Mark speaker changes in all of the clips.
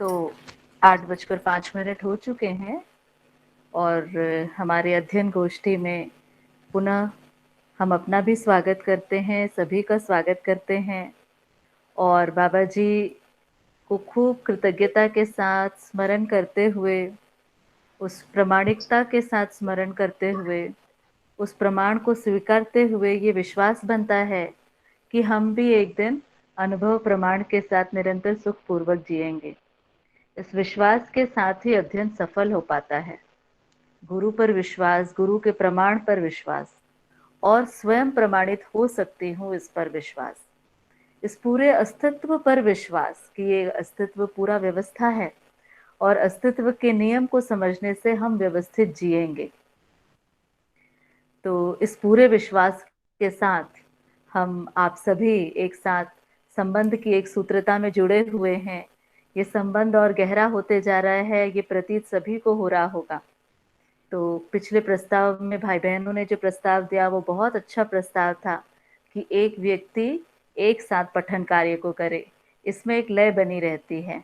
Speaker 1: तो 8:05 हो चुके हैं और हमारे अध्ययन गोष्ठी में पुनः हम अपना भी स्वागत करते हैं, सभी का स्वागत करते हैं और बाबा जी को खूब कृतज्ञता के साथ स्मरण करते हुए, उस प्रामाणिकता के साथ स्मरण करते हुए, उस प्रमाण को स्वीकारते हुए ये विश्वास बनता है कि हम भी एक दिन अनुभव प्रमाण के साथ निरंतर सुखपूर्वक जिएंगे। इस विश्वास के साथ ही अध्ययन सफल हो पाता है। गुरु पर विश्वास, गुरु के प्रमाण पर विश्वास और स्वयं प्रमाणित हो सकती हूँ इस पर विश्वास, इस पूरे अस्तित्व पर विश्वास कि ये अस्तित्व पूरा व्यवस्था है और अस्तित्व के नियम को समझने से हम व्यवस्थित जिएंगे। तो इस पूरे विश्वास के साथ हम आप सभी एक साथ संबंध की एक सूत्रता में जुड़े हुए हैं। ये संबंध और गहरा होते जा रहा है, ये प्रतीत सभी को हो रहा होगा। तो पिछले प्रस्ताव में भाई बहनों ने जो प्रस्ताव दिया वो बहुत अच्छा प्रस्ताव था कि एक व्यक्ति एक साथ पठन कार्य को करे, इसमें एक लय बनी रहती है।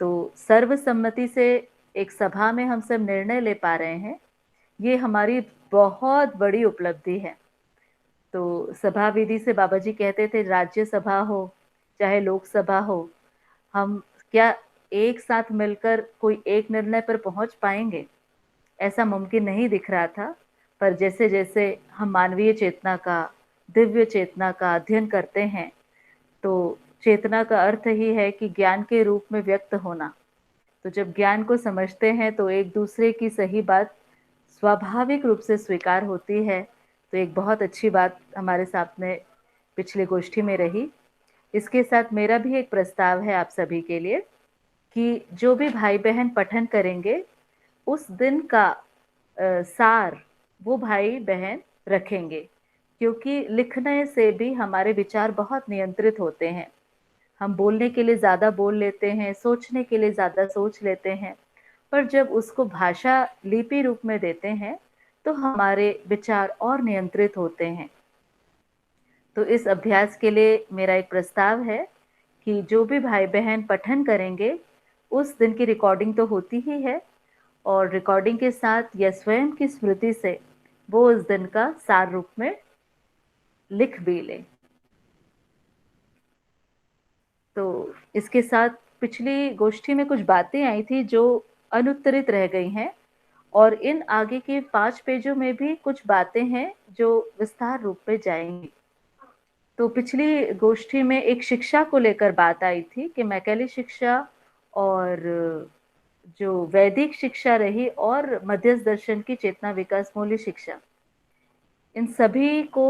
Speaker 1: तो सर्वसम्मति से एक सभा में हम सब निर्णय ले पा रहे हैं, ये हमारी बहुत बड़ी उपलब्धि है। तो सभा विधि से बाबा जी कहते थे, राज्य सभा हो चाहे लोकसभा हो, हम क्या एक साथ मिलकर कोई एक निर्णय पर पहुंच पाएंगे? ऐसा मुमकिन नहीं दिख रहा था। पर जैसे जैसे हम मानवीय चेतना का, दिव्य चेतना का अध्ययन करते हैं, तो चेतना का अर्थ ही है कि ज्ञान के रूप में व्यक्त होना। तो जब ज्ञान को समझते हैं तो एक दूसरे की सही बात स्वाभाविक रूप से स्वीकार होती है। तो एक बहुत अच्छी बात हमारे सामने पिछली गोष्ठी में रही। इसके साथ मेरा भी एक प्रस्ताव है आप सभी के लिए कि जो भी भाई बहन पठन करेंगे उस दिन का सार वो भाई बहन रखेंगे, क्योंकि लिखने से भी हमारे विचार बहुत नियंत्रित होते हैं। हम बोलने के लिए ज़्यादा बोल लेते हैं, सोचने के लिए ज़्यादा सोच लेते हैं, पर जब उसको भाषा लिपि रूप में देते हैं तो हमारे विचार और नियंत्रित होते हैं। तो इस अभ्यास के लिए मेरा एक प्रस्ताव है कि जो भी भाई बहन पठन करेंगे उस दिन की रिकॉर्डिंग तो होती ही है और रिकॉर्डिंग के साथ या स्वयं की स्मृति से वो उस दिन का सार रूप में लिख भी लें। तो इसके साथ पिछली गोष्ठी में कुछ बातें आई थी जो अनुत्तरित रह गई हैं और इन आगे के 5 पेजों में भी कुछ बातें हैं जो विस्तार रूप में जाएंगी। तो पिछली गोष्ठी में एक शिक्षा को लेकर बात आई थी कि मैकेले शिक्षा और जो वैदिक शिक्षा रही और मध्यस्थ दर्शन की चेतना विकास मूल्य शिक्षा, इन सभी को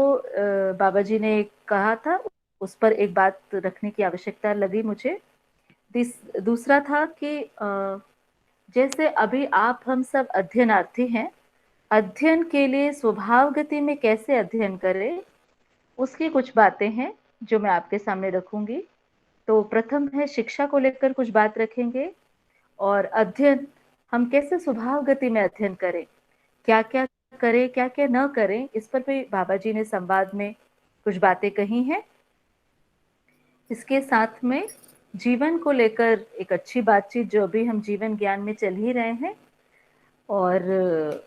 Speaker 1: बाबा जी ने कहा था, उस पर एक बात रखने की आवश्यकता लगी मुझे। दूसरा था कि जैसे अभी आप हम सब अध्ययनार्थी हैं, अध्ययन के लिए स्वभाव गति में कैसे अध्ययन करें, उसकी कुछ बातें हैं जो मैं आपके सामने रखूंगी। तो प्रथम है शिक्षा को लेकर कुछ बात रखेंगे और अध्ययन हम कैसे स्वभाव गति में अध्ययन करें, क्या क्या करें क्या क्या न करें, इस पर भी बाबा जी ने संवाद में कुछ बातें कही हैं। इसके साथ में जीवन को लेकर एक अच्छी बातचीत जो अभी हम जीवन ज्ञान में चल ही रहे हैं, और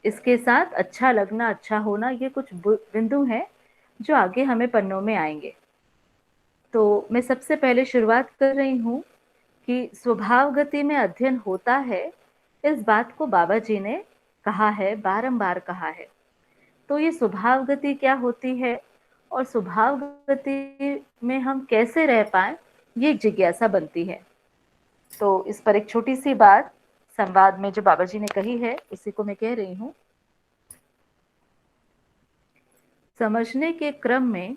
Speaker 1: इसके साथ अच्छा लगना अच्छा होना, ये कुछ बिंदु हैं जो आगे हमें पन्नों में आएंगे। तो मैं सबसे पहले शुरुआत कर रही हूँ कि स्वभाव गति में अध्ययन होता है, इस बात को बाबा जी ने कहा है, बारंबार कहा है। तो ये स्वभाव गति क्या होती है और स्वभाव गति में हम कैसे रह पाए, ये एक जिज्ञासा बनती है। तो इस पर एक छोटी सी बात संवाद में जो बाबा जी ने कही है उसी को मैं कह रही हूँ। समझने के क्रम में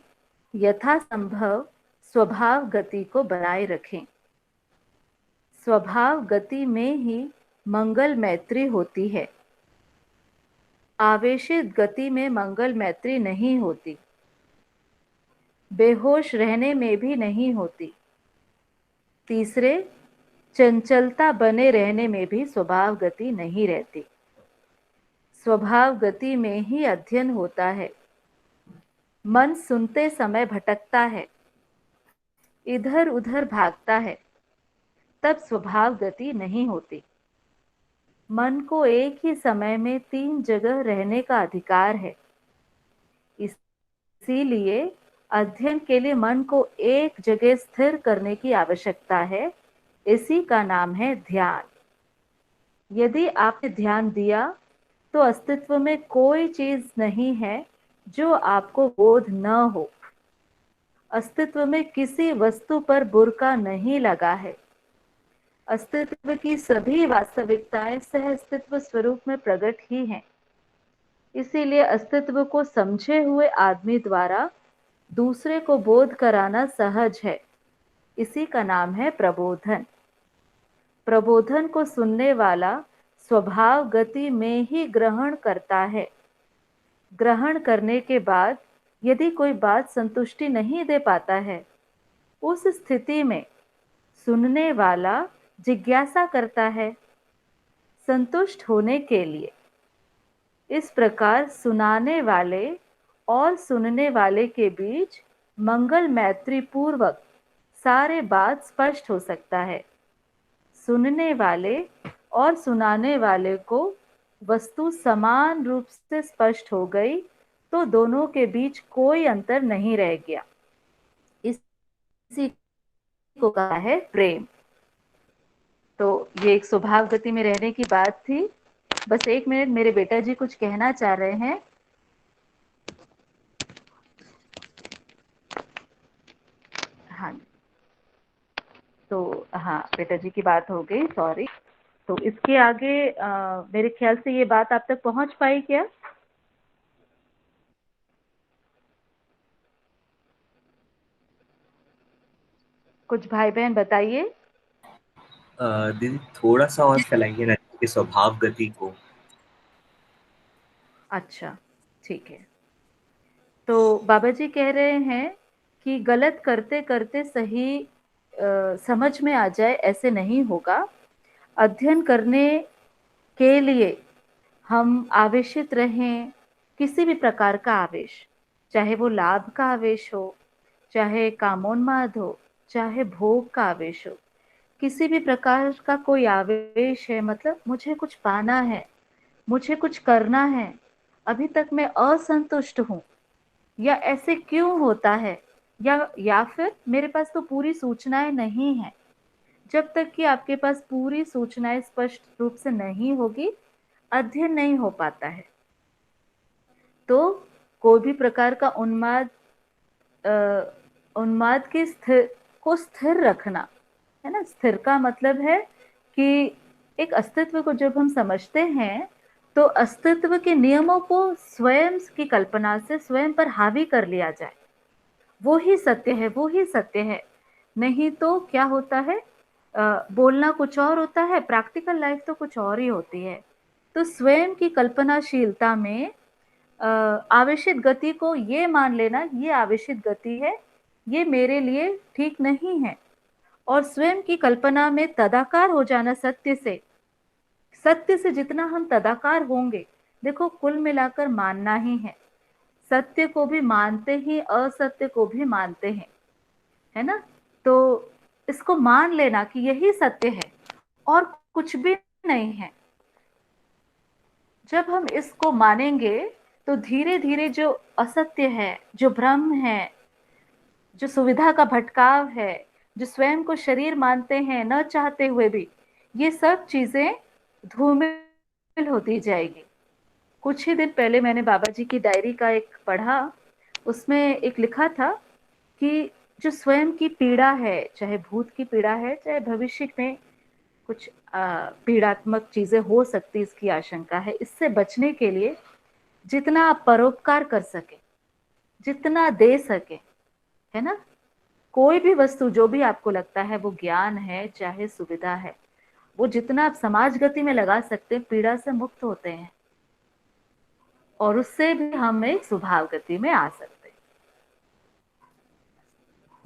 Speaker 1: यथासंभव स्वभाव गति को बनाए रखें। स्वभाव गति में ही मंगल मैत्री होती है। आवेशित गति में मंगल मैत्री नहीं होती, बेहोश रहने में भी नहीं होती। तीसरे, चंचलता बने रहने में भी स्वभाव गति नहीं रहती। स्वभाव गति में ही अध्ययन होता है। मन सुनते समय भटकता है, इधर उधर भागता है, तब स्वभाव गति नहीं होती। मन को एक ही समय में 3 जगह रहने का अधिकार है। इसीलिए अध्ययन के लिए मन को एक जगह स्थिर करने की आवश्यकता है। इसी का नाम है ध्यान। यदि आपने ध्यान दिया तो अस्तित्व में कोई चीज नहीं है जो आपको बोध न हो। अस्तित्व में किसी वस्तु पर बुर्का नहीं लगा है। अस्तित्व की सभी वास्तविकताएं सह अस्तित्व स्वरूप में प्रकट ही हैं। इसीलिए अस्तित्व को समझे हुए आदमी द्वारा दूसरे को बोध कराना सहज है। इसी का नाम है प्रबोधन। प्रबोधन को सुनने वाला स्वभाव गति में ही ग्रहण करता है। ग्रहण करने के बाद यदि कोई बात संतुष्टि नहीं दे पाता है, उस स्थिति में सुनने वाला जिज्ञासा करता है संतुष्ट होने के लिए। इस प्रकार सुनाने वाले और सुनने वाले के बीच मंगल मैत्री पूर्वक सारे बात स्पष्ट हो सकता है। सुनने वाले और सुनाने वाले को वस्तु समान रूप से स्पष्ट हो गई तो दोनों के बीच कोई अंतर नहीं रह गया। इसी को कहा है प्रेम। तो ये एक स्वभाव गति में रहने की बात थी। बस 1 मिनट, मेरे बेटा जी कुछ कहना चाह रहे हैं। हाँ, तो हाँ, बेटा जी की बात हो गई, सॉरी। तो इसके आगे मेरे ख्याल से ये बात आप तक पहुंच पाई क्या? कुछ भाई बहन बताइए।
Speaker 2: दीदी थोड़ा सा और फैलाइए ना कि स्वभाव गति को।
Speaker 1: अच्छा, ठीक है। तो बाबा जी कह रहे हैं कि गलत करते करते सही समझ में आ जाए, ऐसे नहीं होगा। अध्ययन करने के लिए हम आवेशित रहें, किसी भी प्रकार का आवेश, चाहे वो लाभ का आवेश हो, चाहे कामोन्माद हो, चाहे भोग का आवेश हो, किसी भी प्रकार का कोई आवेश है, मतलब मुझे कुछ पाना है, मुझे कुछ करना है, अभी तक मैं असंतुष्ट हूँ, या ऐसे क्यों होता है, या फिर मेरे पास तो पूरी सूचनाएं नहीं है। जब तक कि आपके पास पूरी सूचनाएं स्पष्ट रूप से नहीं होगी, अध्ययन नहीं हो पाता है। तो कोई भी प्रकार का उन्माद की स्थिर रखना है ना। स्थिर का मतलब है कि एक अस्तित्व को जब हम समझते हैं तो अस्तित्व के नियमों को स्वयं की कल्पना से स्वयं पर हावी कर लिया जाए। वो ही सत्य है, वो ही सत्य है। नहीं तो क्या होता है, बोलना कुछ और होता है, प्रैक्टिकल लाइफ तो कुछ और ही होती है। तो स्वयं की कल्पनाशीलता में आवेशित गति को ये मान लेना, ये आवेशित गति है, ये मेरे लिए ठीक नहीं है, और स्वयं की कल्पना में तदाकार हो जाना सत्य से। सत्य से जितना हम तदाकार होंगे, देखो कुल मिलाकर मानना ही है। सत्य को भी मानते ही असत्य को भी मानते हैं, है ना। तो इसको मान लेना कि यही सत्य है और कुछ भी नहीं है। जब हम इसको मानेंगे तो धीरे धीरे जो असत्य है, जो भ्रम है, जो सुविधा का भटकाव है, जो स्वयं को शरीर मानते हैं न चाहते हुए भी, ये सब चीजें धूमिल होती जाएगी। कुछ ही दिन पहले मैंने बाबा जी की डायरी का एक पढ़ा। उसमें एक लिखा था कि जो स्वयं की पीड़ा है, चाहे भूत की पीड़ा है, चाहे भविष्य में कुछ पीड़ात्मक चीजें हो सकती, इसकी आशंका है, इससे बचने के लिए जितना आप परोपकार कर सके, जितना दे सके, है ना। कोई भी वस्तु जो भी आपको लगता है, वो ज्ञान है चाहे सुविधा है, वो जितना आप समाज गति में लगा सकते हैं, पीड़ा से मुक्त होते हैं और उससे भी हम एक स्वभाव गति में आ सकते हैं।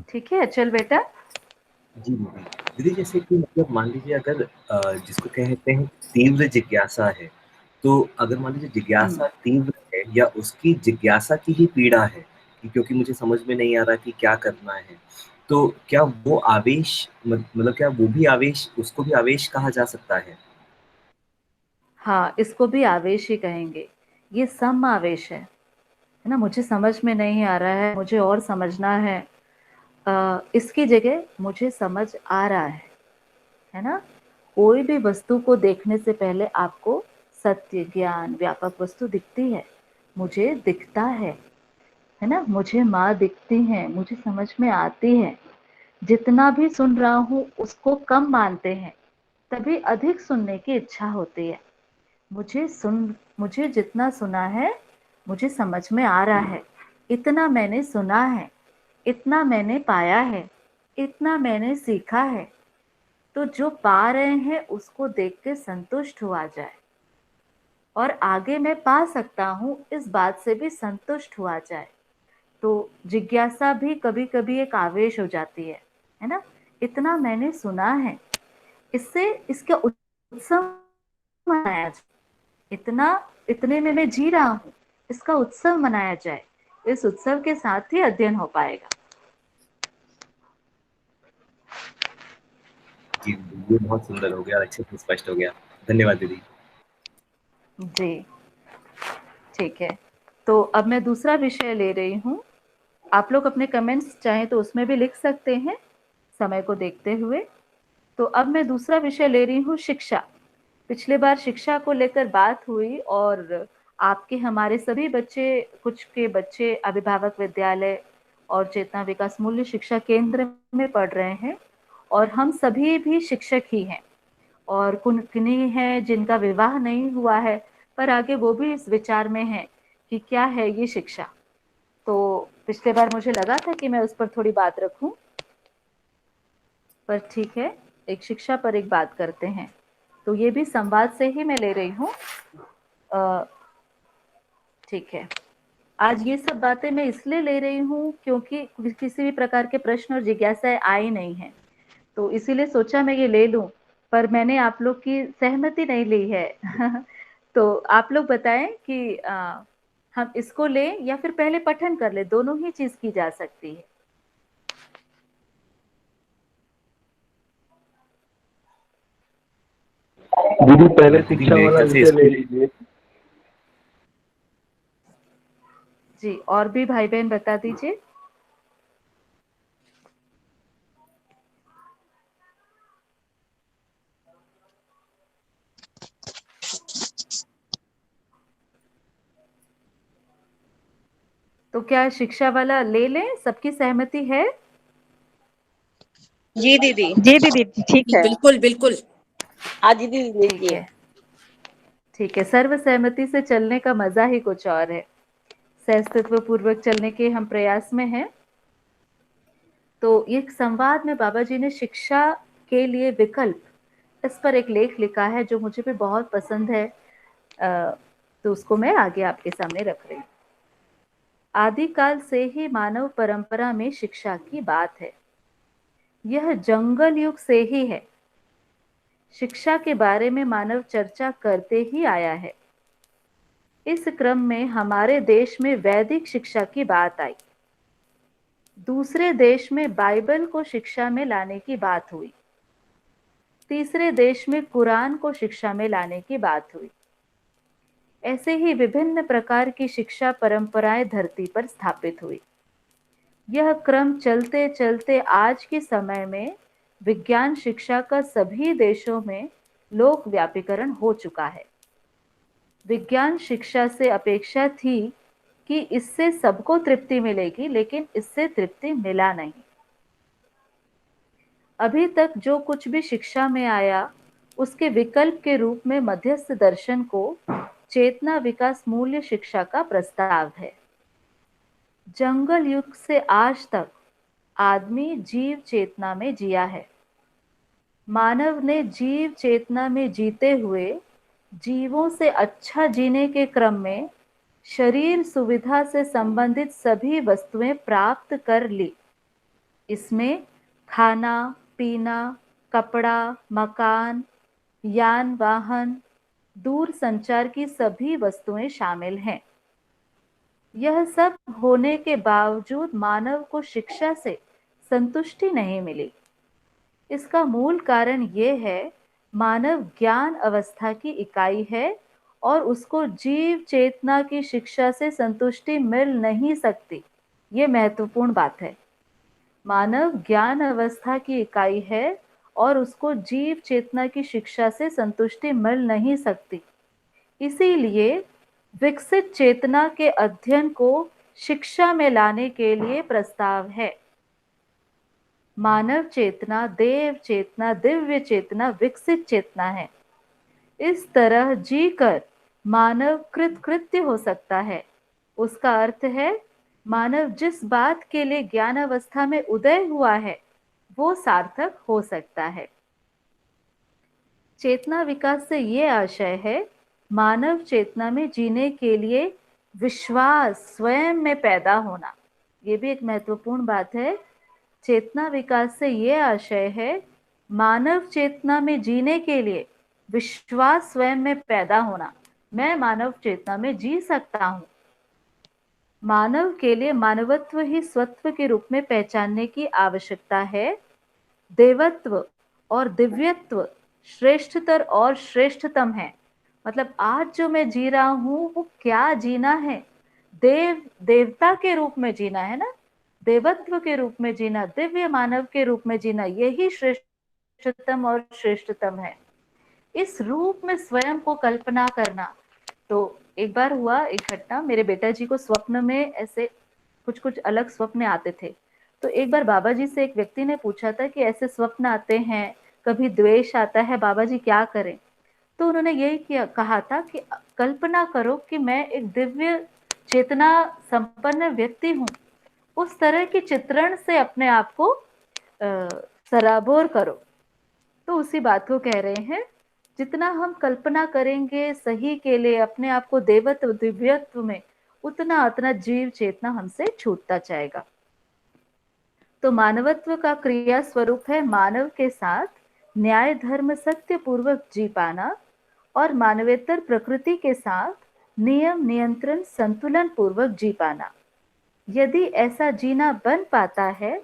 Speaker 1: ठीक है, चल बेटा।
Speaker 2: जी दीदी। दीदी जैसे कि मतलब मान लीजिए अगर जिसको कहते हैं तीव्र जिज्ञासा है, तो अगर मान लीजिए
Speaker 1: हम्म।
Speaker 2: जिज्ञासा तीव्र है या उसकी जिज्ञासा की ही पीड़ा है कि क्योंकि मुझे समझ में नहीं आ रहा कि क्या करना है, तो क्या वो आवेश मतलब क्या वो भी आवेश, उसको भी आवेश कहा जा सकता है?
Speaker 1: हाँ, इसको भी आवेश ही कहेंगे। ये सम आवेश है ना? मुझे समझ में नहीं आ रहा है, मुझे और समझना है। इसकी जगह मुझे समझ आ रहा है ना? कोई भी वस्तु को देखने से पहले आपको सत्य, ज्ञान, व्यापक वस्तु दिखती है। मुझे दिखता है ना? मुझे माँ दिखती हैं, मुझे समझ में आती है। जितना भी सुन रहा हूँ उसको कम मानते हैं, तभी अधिक सुनने की इच्छा होती है। मुझे जितना सुना है, मुझे समझ में आ रहा है। इतना मैंने सुना है, इतना मैंने पाया है, इतना मैंने सीखा है। तो जो पा रहे हैं उसको देख के संतुष्ट हुआ जाए, और आगे मैं पा सकता हूँ इस बात से भी संतुष्ट हुआ जाए। तो जिज्ञासा भी कभी कभी एक आवेश हो जाती है ना? इतना मैंने सुना है, इससे इसका उत्सव मनाया जाए। इतना इतने में मैं जी रहा हूँ, इसका उत्सव मनाया जाए। इस उत्सव के साथ ही अध्ययन हो पाएगा।
Speaker 2: जी, ये बहुत सुंदर हो गया, अच्छे से स्पष्ट हो गया। धन्यवाद दीदी।
Speaker 1: जी, ठीक है। तो अब मैं दूसरा विषय ले रही हूँ। आप लोग अपने कमेंट्स चाहें तो उसमें भी लिख सकते हैं, समय को देखते हुए। तो अब मैं दूसरा विषय ले रही हूँ, शिक्षा। पिछले बार शिक्षा को लेकर बात हुई, और आपके हमारे सभी बच्चे, कुछ के बच्चे अभिभावक विद्यालय और चेतना विकास मूल्य शिक्षा केंद्र में पढ़ रहे हैं, और हम सभी भी शिक्षक ही हैं। और किन्हीं हैं जिनका विवाह नहीं हुआ है, पर आगे वो भी इस विचार में हैं कि क्या है ये शिक्षा। तो पिछले बार मुझे लगा था कि मैं उस पर थोड़ी बात रखूं, पर ठीक है, एक शिक्षा पर एक बात करते हैं। तो ये भी संवाद से ही मैं ले रही हूँ। ठीक है। आज ये सब बातें मैं इसलिए ले रही हूँ क्योंकि किसी भी प्रकार के प्रश्न और जिज्ञासाएं आई नहीं है, तो इसीलिए सोचा मैं ये ले लूं। पर मैंने आप लोग की सहमति नहीं ली है। तो आप लोग बताएं कि हम इसको लें या फिर पहले पठन कर ले, दोनों ही चीज की जा सकती है।
Speaker 3: दीदी पहले
Speaker 2: दीदी
Speaker 3: शिक्षा
Speaker 2: मेरे
Speaker 3: वाला
Speaker 2: ख्याल से
Speaker 3: विषय ले
Speaker 2: स्कूल।
Speaker 3: लीजिए।
Speaker 1: जी, और भी भाई बहन बता दीजिए। तो क्या शिक्षा वाला ले लें? सबकी सहमति है?
Speaker 4: जी दीदी,
Speaker 5: जी दीदी ठीक है।
Speaker 4: बिल्कुल बिल्कुल। हाँ दीदी
Speaker 1: ठीक
Speaker 4: लीजिए।
Speaker 1: है, ठीक है। सर्व सहमति से चलने का मजा ही कुछ और है। सहस्तित्व पूर्वक चलने के हम प्रयास में हैं। तो ये संवाद में बाबा जी ने शिक्षा के लिए विकल्प, इस पर एक लेख लिखा है जो मुझे भी बहुत पसंद है। तो उसको मैं आगे आपके सामने रख रही हूँ। आदिकाल से ही मानव परंपरा में शिक्षा की बात है। यह जंगल युग से ही है। शिक्षा के बारे में मानव चर्चा करते ही आया है। इस क्रम में हमारे देश में वैदिक शिक्षा की बात आई। दूसरे देश में बाइबल को शिक्षा में लाने की बात हुई। तीसरे देश में कुरान को शिक्षा में लाने की बात हुई। ऐसे ही विभिन्न प्रकार की शिक्षा परंपराएं धरती पर स्थापित हुई। यह क्रम चलते चलते आज के समय में विज्ञान शिक्षा का सभी देशों में लोक व्यापीकरण हो चुका है। विज्ञान शिक्षा से अपेक्षा थी कि इससे सबको तृप्ति मिलेगी, लेकिन इससे तृप्ति मिला नहीं। अभी तक जो कुछ भी शिक्षा में आया, उसके विकल्प के रूप में मध्यस्थ दर्शन को चेतना विकास मूल्य शिक्षा का प्रस्ताव है। जंगल युग से आज तक आदमी जीव चेतना में जिया है। मानव ने जीव चेतना में जीते हुए जीवों से अच्छा जीने के क्रम में शरीर सुविधा से संबंधित सभी वस्तुएं प्राप्त कर ली। इसमें खाना पीना, कपड़ा, मकान, यान वाहन, दूर संचार की सभी वस्तुएं शामिल हैं। यह सब होने के बावजूद मानव को शिक्षा से संतुष्टि नहीं मिली। इसका मूल कारण ये है, मानव ज्ञान अवस्था की इकाई है और उसको जीव चेतना की शिक्षा से संतुष्टि मिल नहीं सकती। ये महत्वपूर्ण बात है। मानव ज्ञान अवस्था की इकाई है और उसको जीव चेतना की शिक्षा से संतुष्टि मिल नहीं सकती। इसीलिए विकसित चेतना के अध्ययन को शिक्षा में लाने के लिए प्रस्ताव है। मानव चेतना, देव चेतना, दिव्य चेतना, विकसित चेतना है। इस तरह जीकर मानव कृतकृत्य हो सकता है। उसका अर्थ है, मानव जिस बात के लिए ज्ञान अवस्था में उदय हुआ है वो सार्थक हो सकता है। चेतना विकास से ये आशय है, मानव चेतना में जीने के लिए विश्वास स्वयं में पैदा होना। ये भी एक महत्वपूर्ण बात है। चेतना विकास से ये आशय है, मानव चेतना में जीने के लिए विश्वास स्वयं में पैदा होना। मैं मानव चेतना में जी सकता हूँ। मानव के लिए मानवत्व ही स्वत्व के रूप में पहचानने की आवश्यकता है। देवत्व और दिव्यत्व श्रेष्ठतर और श्रेष्ठतम है। मतलब आज जो मैं जी रहा हूँ वो क्या जीना है, देवता के रूप में जीना है ना, देवत्व के रूप में जीना, दिव्य मानव के रूप में जीना, यही श्रेष्ठतम और श्रेष्ठतम है। इस रूप में स्वयं को कल्पना करना। तो एक बार हुआ एक घटना, मेरे बेटा जी को स्वप्न में ऐसे कुछ कुछ अलग स्वप्न आते थे। तो एक बार बाबा जी से एक व्यक्ति ने पूछा था कि ऐसे स्वप्न आते हैं, कभी द्वेष आता है, बाबा जी क्या करें? तो उन्होंने यही कहा था कि कल्पना करो कि मैं एक दिव्य चेतना संपन्न व्यक्ति हूँ। उस तरह के चित्रण से अपने आप को सराबोर करो। तो उसी बात को कह रहे हैं, जितना हम कल्पना करेंगे सही के लिए अपने आप को देवत्व दिव्यत्व में, उतना उतना जीव चेतना हमसे छूटता जाएगा। तो मानवत्व का क्रिया स्वरूप है मानव के साथ न्याय धर्म सत्य पूर्वक जी पाना और मानवेतर प्रकृति के साथ नियम नियंत्रण संतुलन पूर्वक जी पाना। यदि ऐसा जीना बन पाता है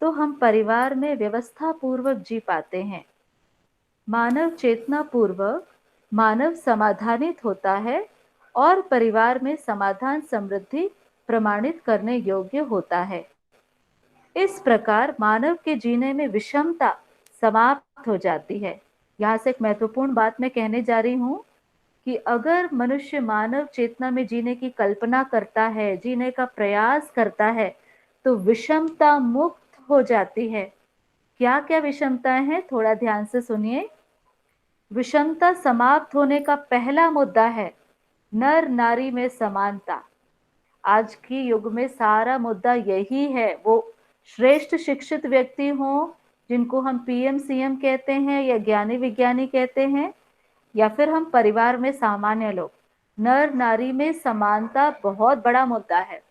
Speaker 1: तो हम परिवार में व्यवस्था पूर्वक जी पाते हैं। मानव चेतना पूर्वक मानव समाधानित होता है और परिवार में समाधान समृद्धि प्रमाणित करने योग्य होता है। इस प्रकार मानव के जीने में विषमता समाप्त हो जाती है। यहाँ से एक महत्वपूर्ण बात मैं कहने जा रही हूँ कि अगर मनुष्य मानव चेतना में जीने की कल्पना करता है, जीने का प्रयास करता है, तो विषमता मुक्त हो जाती है। क्या क्या विषमताएं हैं, थोड़ा ध्यान से सुनिए। विषमता समाप्त होने का पहला मुद्दा है नर नारी में समानता। आज की युग में सारा मुद्दा यही है। वो श्रेष्ठ शिक्षित व्यक्ति हों, जिनको हम पीएम सीएम कहते हैं या ज्ञानी विज्ञानी कहते हैं, या फिर हम परिवार में सामान्य लोग, नर नारी में समानता बहुत बड़ा मुद्दा है।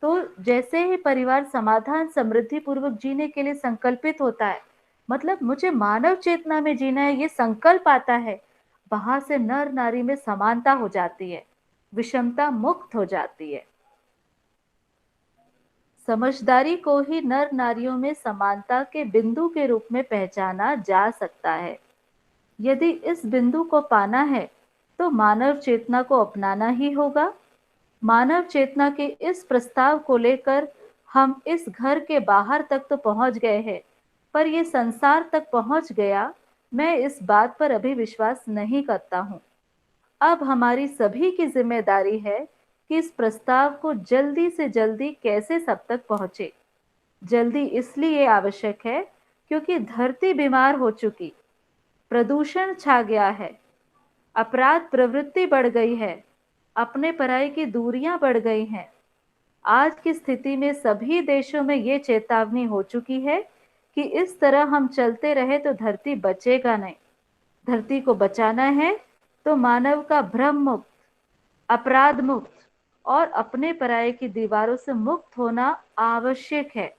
Speaker 1: तो जैसे ही परिवार समाधान समृद्धि पूर्वक जीने के लिए संकल्पित होता है, मतलब मुझे मानव चेतना में जीना है, ये संकल्प आता है, वहां से नर नारी में समानता हो जाती है, विषमता मुक्त हो जाती है। समझदारी को ही नर नारियों में समानता के बिंदु के रूप में पहचाना जा सकता है। यदि इस बिंदु को पाना है तो मानव चेतना को अपनाना ही होगा। मानव चेतना के इस प्रस्ताव को लेकर हम इस घर के बाहर तक तो पहुंच गए हैं, पर यह संसार तक पहुंच गया, मैं इस बात पर अभी विश्वास नहीं करता हूं। अब हमारी सभी की जिम्मेदारी है कि इस प्रस्ताव को जल्दी से जल्दी कैसे सब तक पहुंचे। जल्दी इसलिए आवश्यक है क्योंकि धरती बीमार हो चुकी, प्रदूषण छा गया है, अपराध प्रवृत्ति बढ़ गई है, अपने पराई की दूरियां बढ़ गई हैं। आज की स्थिति में सभी देशों में ये चेतावनी हो चुकी है कि इस तरह हम चलते रहे तो धरती बचेगा नहीं। धरती को बचाना है तो मानव का भ्रम मुक्त, अपराध मुक्त और अपने पराये की दीवारों से मुक्त होना आवश्यक है।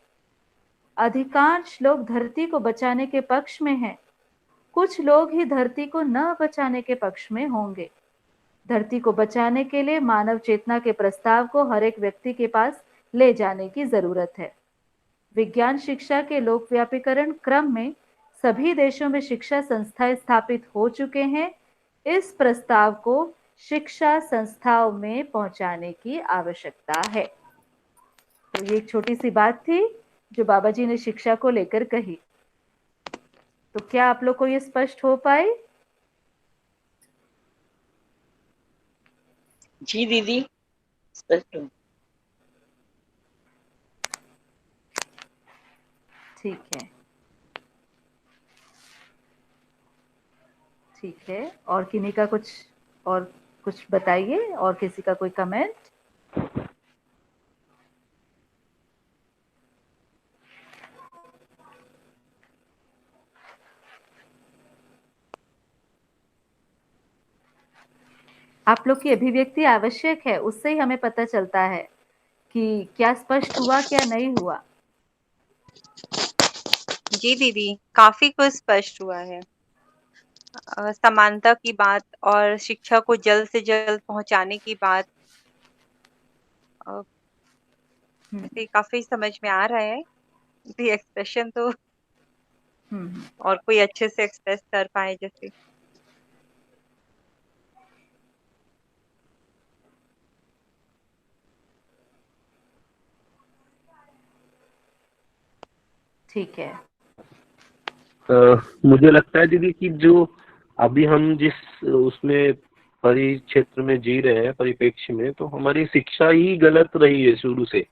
Speaker 1: अधिकांश लोग धरती को बचाने के पक्ष में हैं, कुछ लोग ही धरती को न बचाने के पक्ष में होंगे। धरती को बचाने के लिए मानव चेतना के प्रस्ताव को हर एक व्यक्ति के पास ले जाने की जरूरत है। विज्ञान शिक्षा के लोकव्यापीकरण क्रम में सभी देशों में शिक्षा संस्थाएं स्थापित हो चुके हैं। इस प्रस्ताव को शिक्षा संस्थाओं में पहुंचाने की आवश्यकता है। तो ये एक छोटी सी बात थी जो बाबा जी ने शिक्षा को लेकर कही। तो क्या आप लोग को ये स्पष्ट हो पाई?
Speaker 4: जी दीदी, स्पष्ट हो।
Speaker 1: ठीक है, ठीक है। और किन्हीं का कुछ बताइए, और किसी का कोई कमेंट? आप लोग की अभिव्यक्ति आवश्यक है, उससे ही हमें पता चलता है कि क्या स्पष्ट हुआ, क्या नहीं हुआ।
Speaker 3: जी दीदी, काफी कुछ स्पष्ट हुआ है। समानता की बात और शिक्षा को जल्द से जल्द पहुंचाने की बात ऐसे काफी समझ में आ रहा है। ये एक्सप्रेशन तो और कोई अच्छे से एक्सप्रेस कर पाए जैसे।
Speaker 1: ठीक है।
Speaker 5: मुझे लगता है दीदी कि जो अभी हम जिस उसमें परिक्षेत्र में जी रहे हैं, परिप्रेक्ष्य में, तो हमारी शिक्षा ही गलत रही है शुरू से।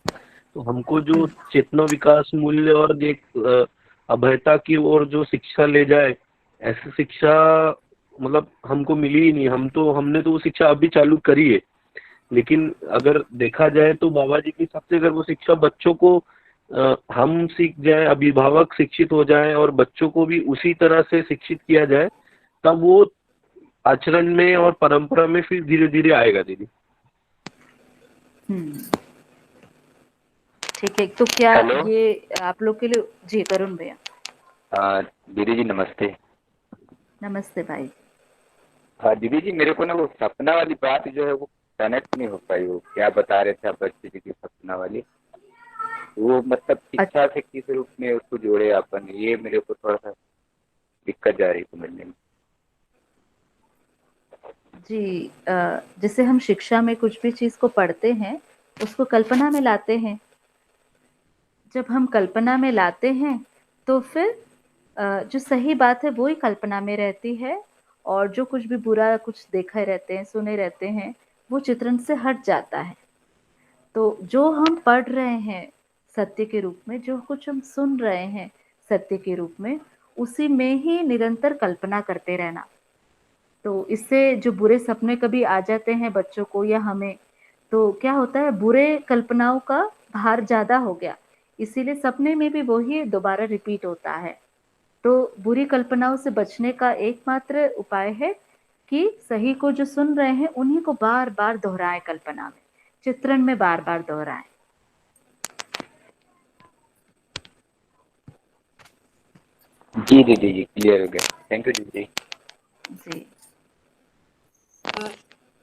Speaker 5: तो हमको जो चेतना विकास मूल्य और एक अभयता की ओर जो शिक्षा ले जाए, ऐसी शिक्षा मतलब हमको मिली ही नहीं। हमने तो वो शिक्षा अभी चालू करी है, लेकिन अगर देखा जाए तो बाबा जी की सबसे अगर वो शिक्षा बच्चों को हम सीख जाए, अभिभावक शिक्षित हो जाए और बच्चों को भी उसी तरह से शिक्षित किया जाए, तब वो आचरण में और परंपरा में फिर धीरे धीरे आएगा दीदी।
Speaker 1: ठीक है। तो क्या
Speaker 6: हेलो।
Speaker 1: ये आप लोग के लिए? जी तरुण भैया।
Speaker 6: दीदी जी नमस्ते।
Speaker 1: नमस्ते भाई।
Speaker 6: हाँ दीदी जी, मेरे को ना वो सपना वाली बात जो है वो कनेक्ट नहीं हो पाई। वो क्या बता रहे थे आप बच्चे जी की सपना वाली, वो मतलब शिक्षा से किस रूप में उसको जोड़े अपन, ये मेरे को थोड़ा सा दिक्कत जा रही समझने में।
Speaker 1: जी, जैसे हम शिक्षा में कुछ भी चीज को पढ़ते हैं उसको कल्पना में लाते हैं। जब हम कल्पना में लाते हैं तो फिर जो सही बात है वो ही कल्पना में रहती है, और जो कुछ भी बुरा कुछ देखे रहते हैं, सुने रहते हैं, वो चित्रण से हट जाता है। तो जो हम पढ़ रहे हैं सत्य के रूप में, जो कुछ हम सुन रहे हैं सत्य के रूप में, उसी में ही निरंतर कल्पना करते रहना। तो इससे जो बुरे सपने कभी आ जाते हैं बच्चों को या हमें, तो क्या होता है, बुरे कल्पनाओं का भार ज्यादा हो गया, इसीलिए सपने में भी वही दोबारा रिपीट होता है। तो बुरी कल्पनाओं से बचने का एकमात्र उपाय है कि सही को जो सुन रहे हैं उन्हीं को बार बार दोहराएं, कल्पना में, चित्रण में बार बार दोहराएं।
Speaker 6: जी दीदी जी, क्लियर हो गया। थैंक यू दीदी
Speaker 1: जी।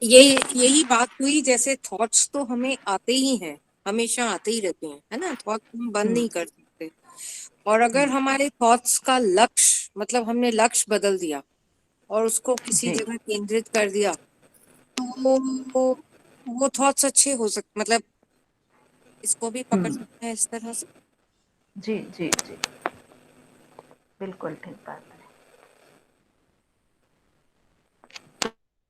Speaker 7: यही बात हुई। जैसे थॉट्स तो हमें आते ही हैं, हमेशा आते ही रहते हैं, है ना। थॉट हम बंद नहीं कर सकते। और अगर हमारे थॉट्स का लक्ष्य, मतलब हमने लक्ष्य बदल दिया और उसको किसी जगह केंद्रित कर दिया, तो वो थॉट्स अच्छे हो सकते, मतलब इसको भी पकड़ सकते हैं इस तरह से।
Speaker 1: जी जी जी, बिल्कुल ठीक बात है।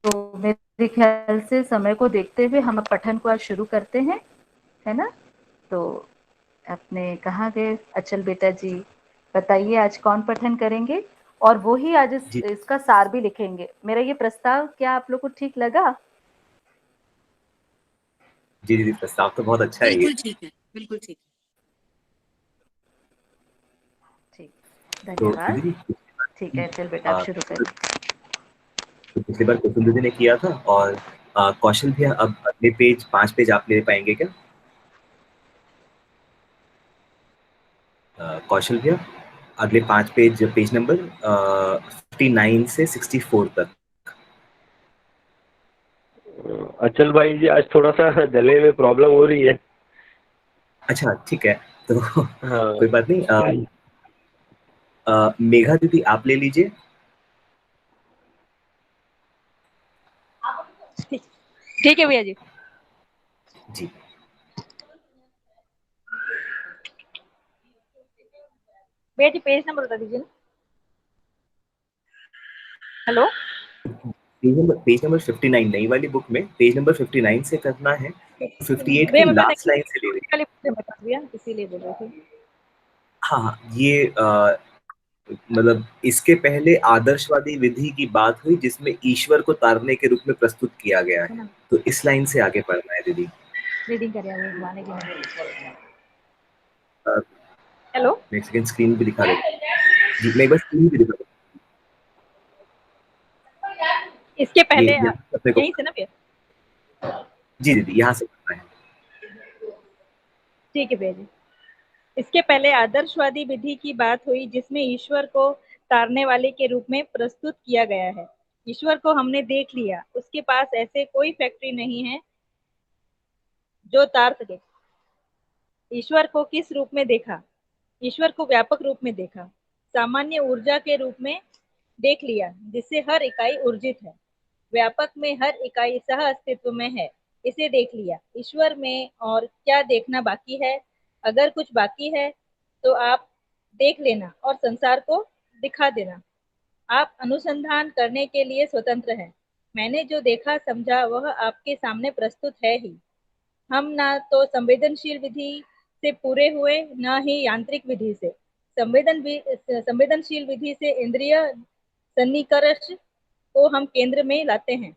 Speaker 1: तो मेरे ख्याल से समय को देखते हुए हम पठन को आज शुरू करते हैं, है ना। तो अपने कहाँ गए अचल बेटा जी, बताइए आज कौन पठन करेंगे, और वो ही आज इसका सार भी लिखेंगे। मेरा ये प्रस्ताव क्या आप लोग को ठीक लगा?
Speaker 2: जी दीदी, प्रस्ताव तो बहुत अच्छा है।
Speaker 7: बिल्कुल ठीक है, बिल्कुल ठीक
Speaker 1: है। ठीक,
Speaker 2: तो
Speaker 1: धन्यवाद।
Speaker 2: दीदी
Speaker 1: ठीक है, चल बेटा आप शुरू करें।
Speaker 2: तो पिछली बार कौशल दीदी ने किया था, और कौशल भैया अब अगले पेज 5 पेज आप ले पाएंगे क्या? कौशल भैया अगले 5 पेज, पेज नंबर 59 से 64 तक।
Speaker 5: अचल भाई जी, आज थोड़ा सा गले में प्रॉब्लम हो रही है।
Speaker 2: अच्छा ठीक है, तो
Speaker 5: हाँ
Speaker 2: कोई बात नहीं। मेघा दीदी आप ले लीजिए।
Speaker 8: ठीक है भैया जी।
Speaker 2: जी
Speaker 8: भैया जी पेज नंबर बता दीजिए ना। हेलो।
Speaker 2: पेज नंबर 59 नई वाली बुक में पेज नंबर 59 से करना है। 58
Speaker 8: भैया
Speaker 2: की
Speaker 8: मेरे पास
Speaker 2: लास्ट लाइन से ले रही है।
Speaker 8: वाली बता भैया, इसीलिए बोल रही थी।
Speaker 2: हाँ ये मतलब इसके पहले आदर्शवादी विधि की बात हुई जिसमें ईश्वर को तारने के रूप में प्रस्तुत किया गया है। तो इस लाइन से आगे पढ़ना है दीदी।
Speaker 8: रीडिंग करिए हेलो।
Speaker 2: एक सेकंड स्क्रीन भी दिखा देता हूँ। जी मैं एक बार स्क्रीन भी दिखा देता
Speaker 8: इसके
Speaker 2: हूँ।
Speaker 8: पहले
Speaker 2: ये अपने को
Speaker 8: यहीं से ना भैया।
Speaker 2: जी दीदी यहाँ से पढ़ना है।
Speaker 8: ठीक है भैया जी। इसके पहले आदर्शवादी विधि की बात हुई जिसमें ईश्वर को तारने वाले के रूप में प्रस्तुत किया गया है। ईश्वर को हमने देख लिया, उसके पास ऐसे कोई फैक्ट्री नहीं है जो तार सके। ईश्वर को किस रूप में देखा? ईश्वर को व्यापक रूप में देखा, सामान्य ऊर्जा के रूप में देख लिया जिससे हर इकाई ऊर्जित है। व्यापक में हर इकाई सह अस्तित्व में है, इसे देख लिया। ईश्वर में और क्या देखना बाकी है? अगर कुछ बाकी है तो आप देख लेना और संसार को दिखा देना। आप अनुसंधान करने के लिए स्वतंत्र हैं। मैंने जो देखा समझा वह आपके सामने प्रस्तुत है ही। हम ना तो संवेदनशील विधि से पूरे हुए न ही यांत्रिक विधि से। संवेदनशील विधि से इंद्रिय सन्निकर्ष को हम केंद्र में लाते हैं।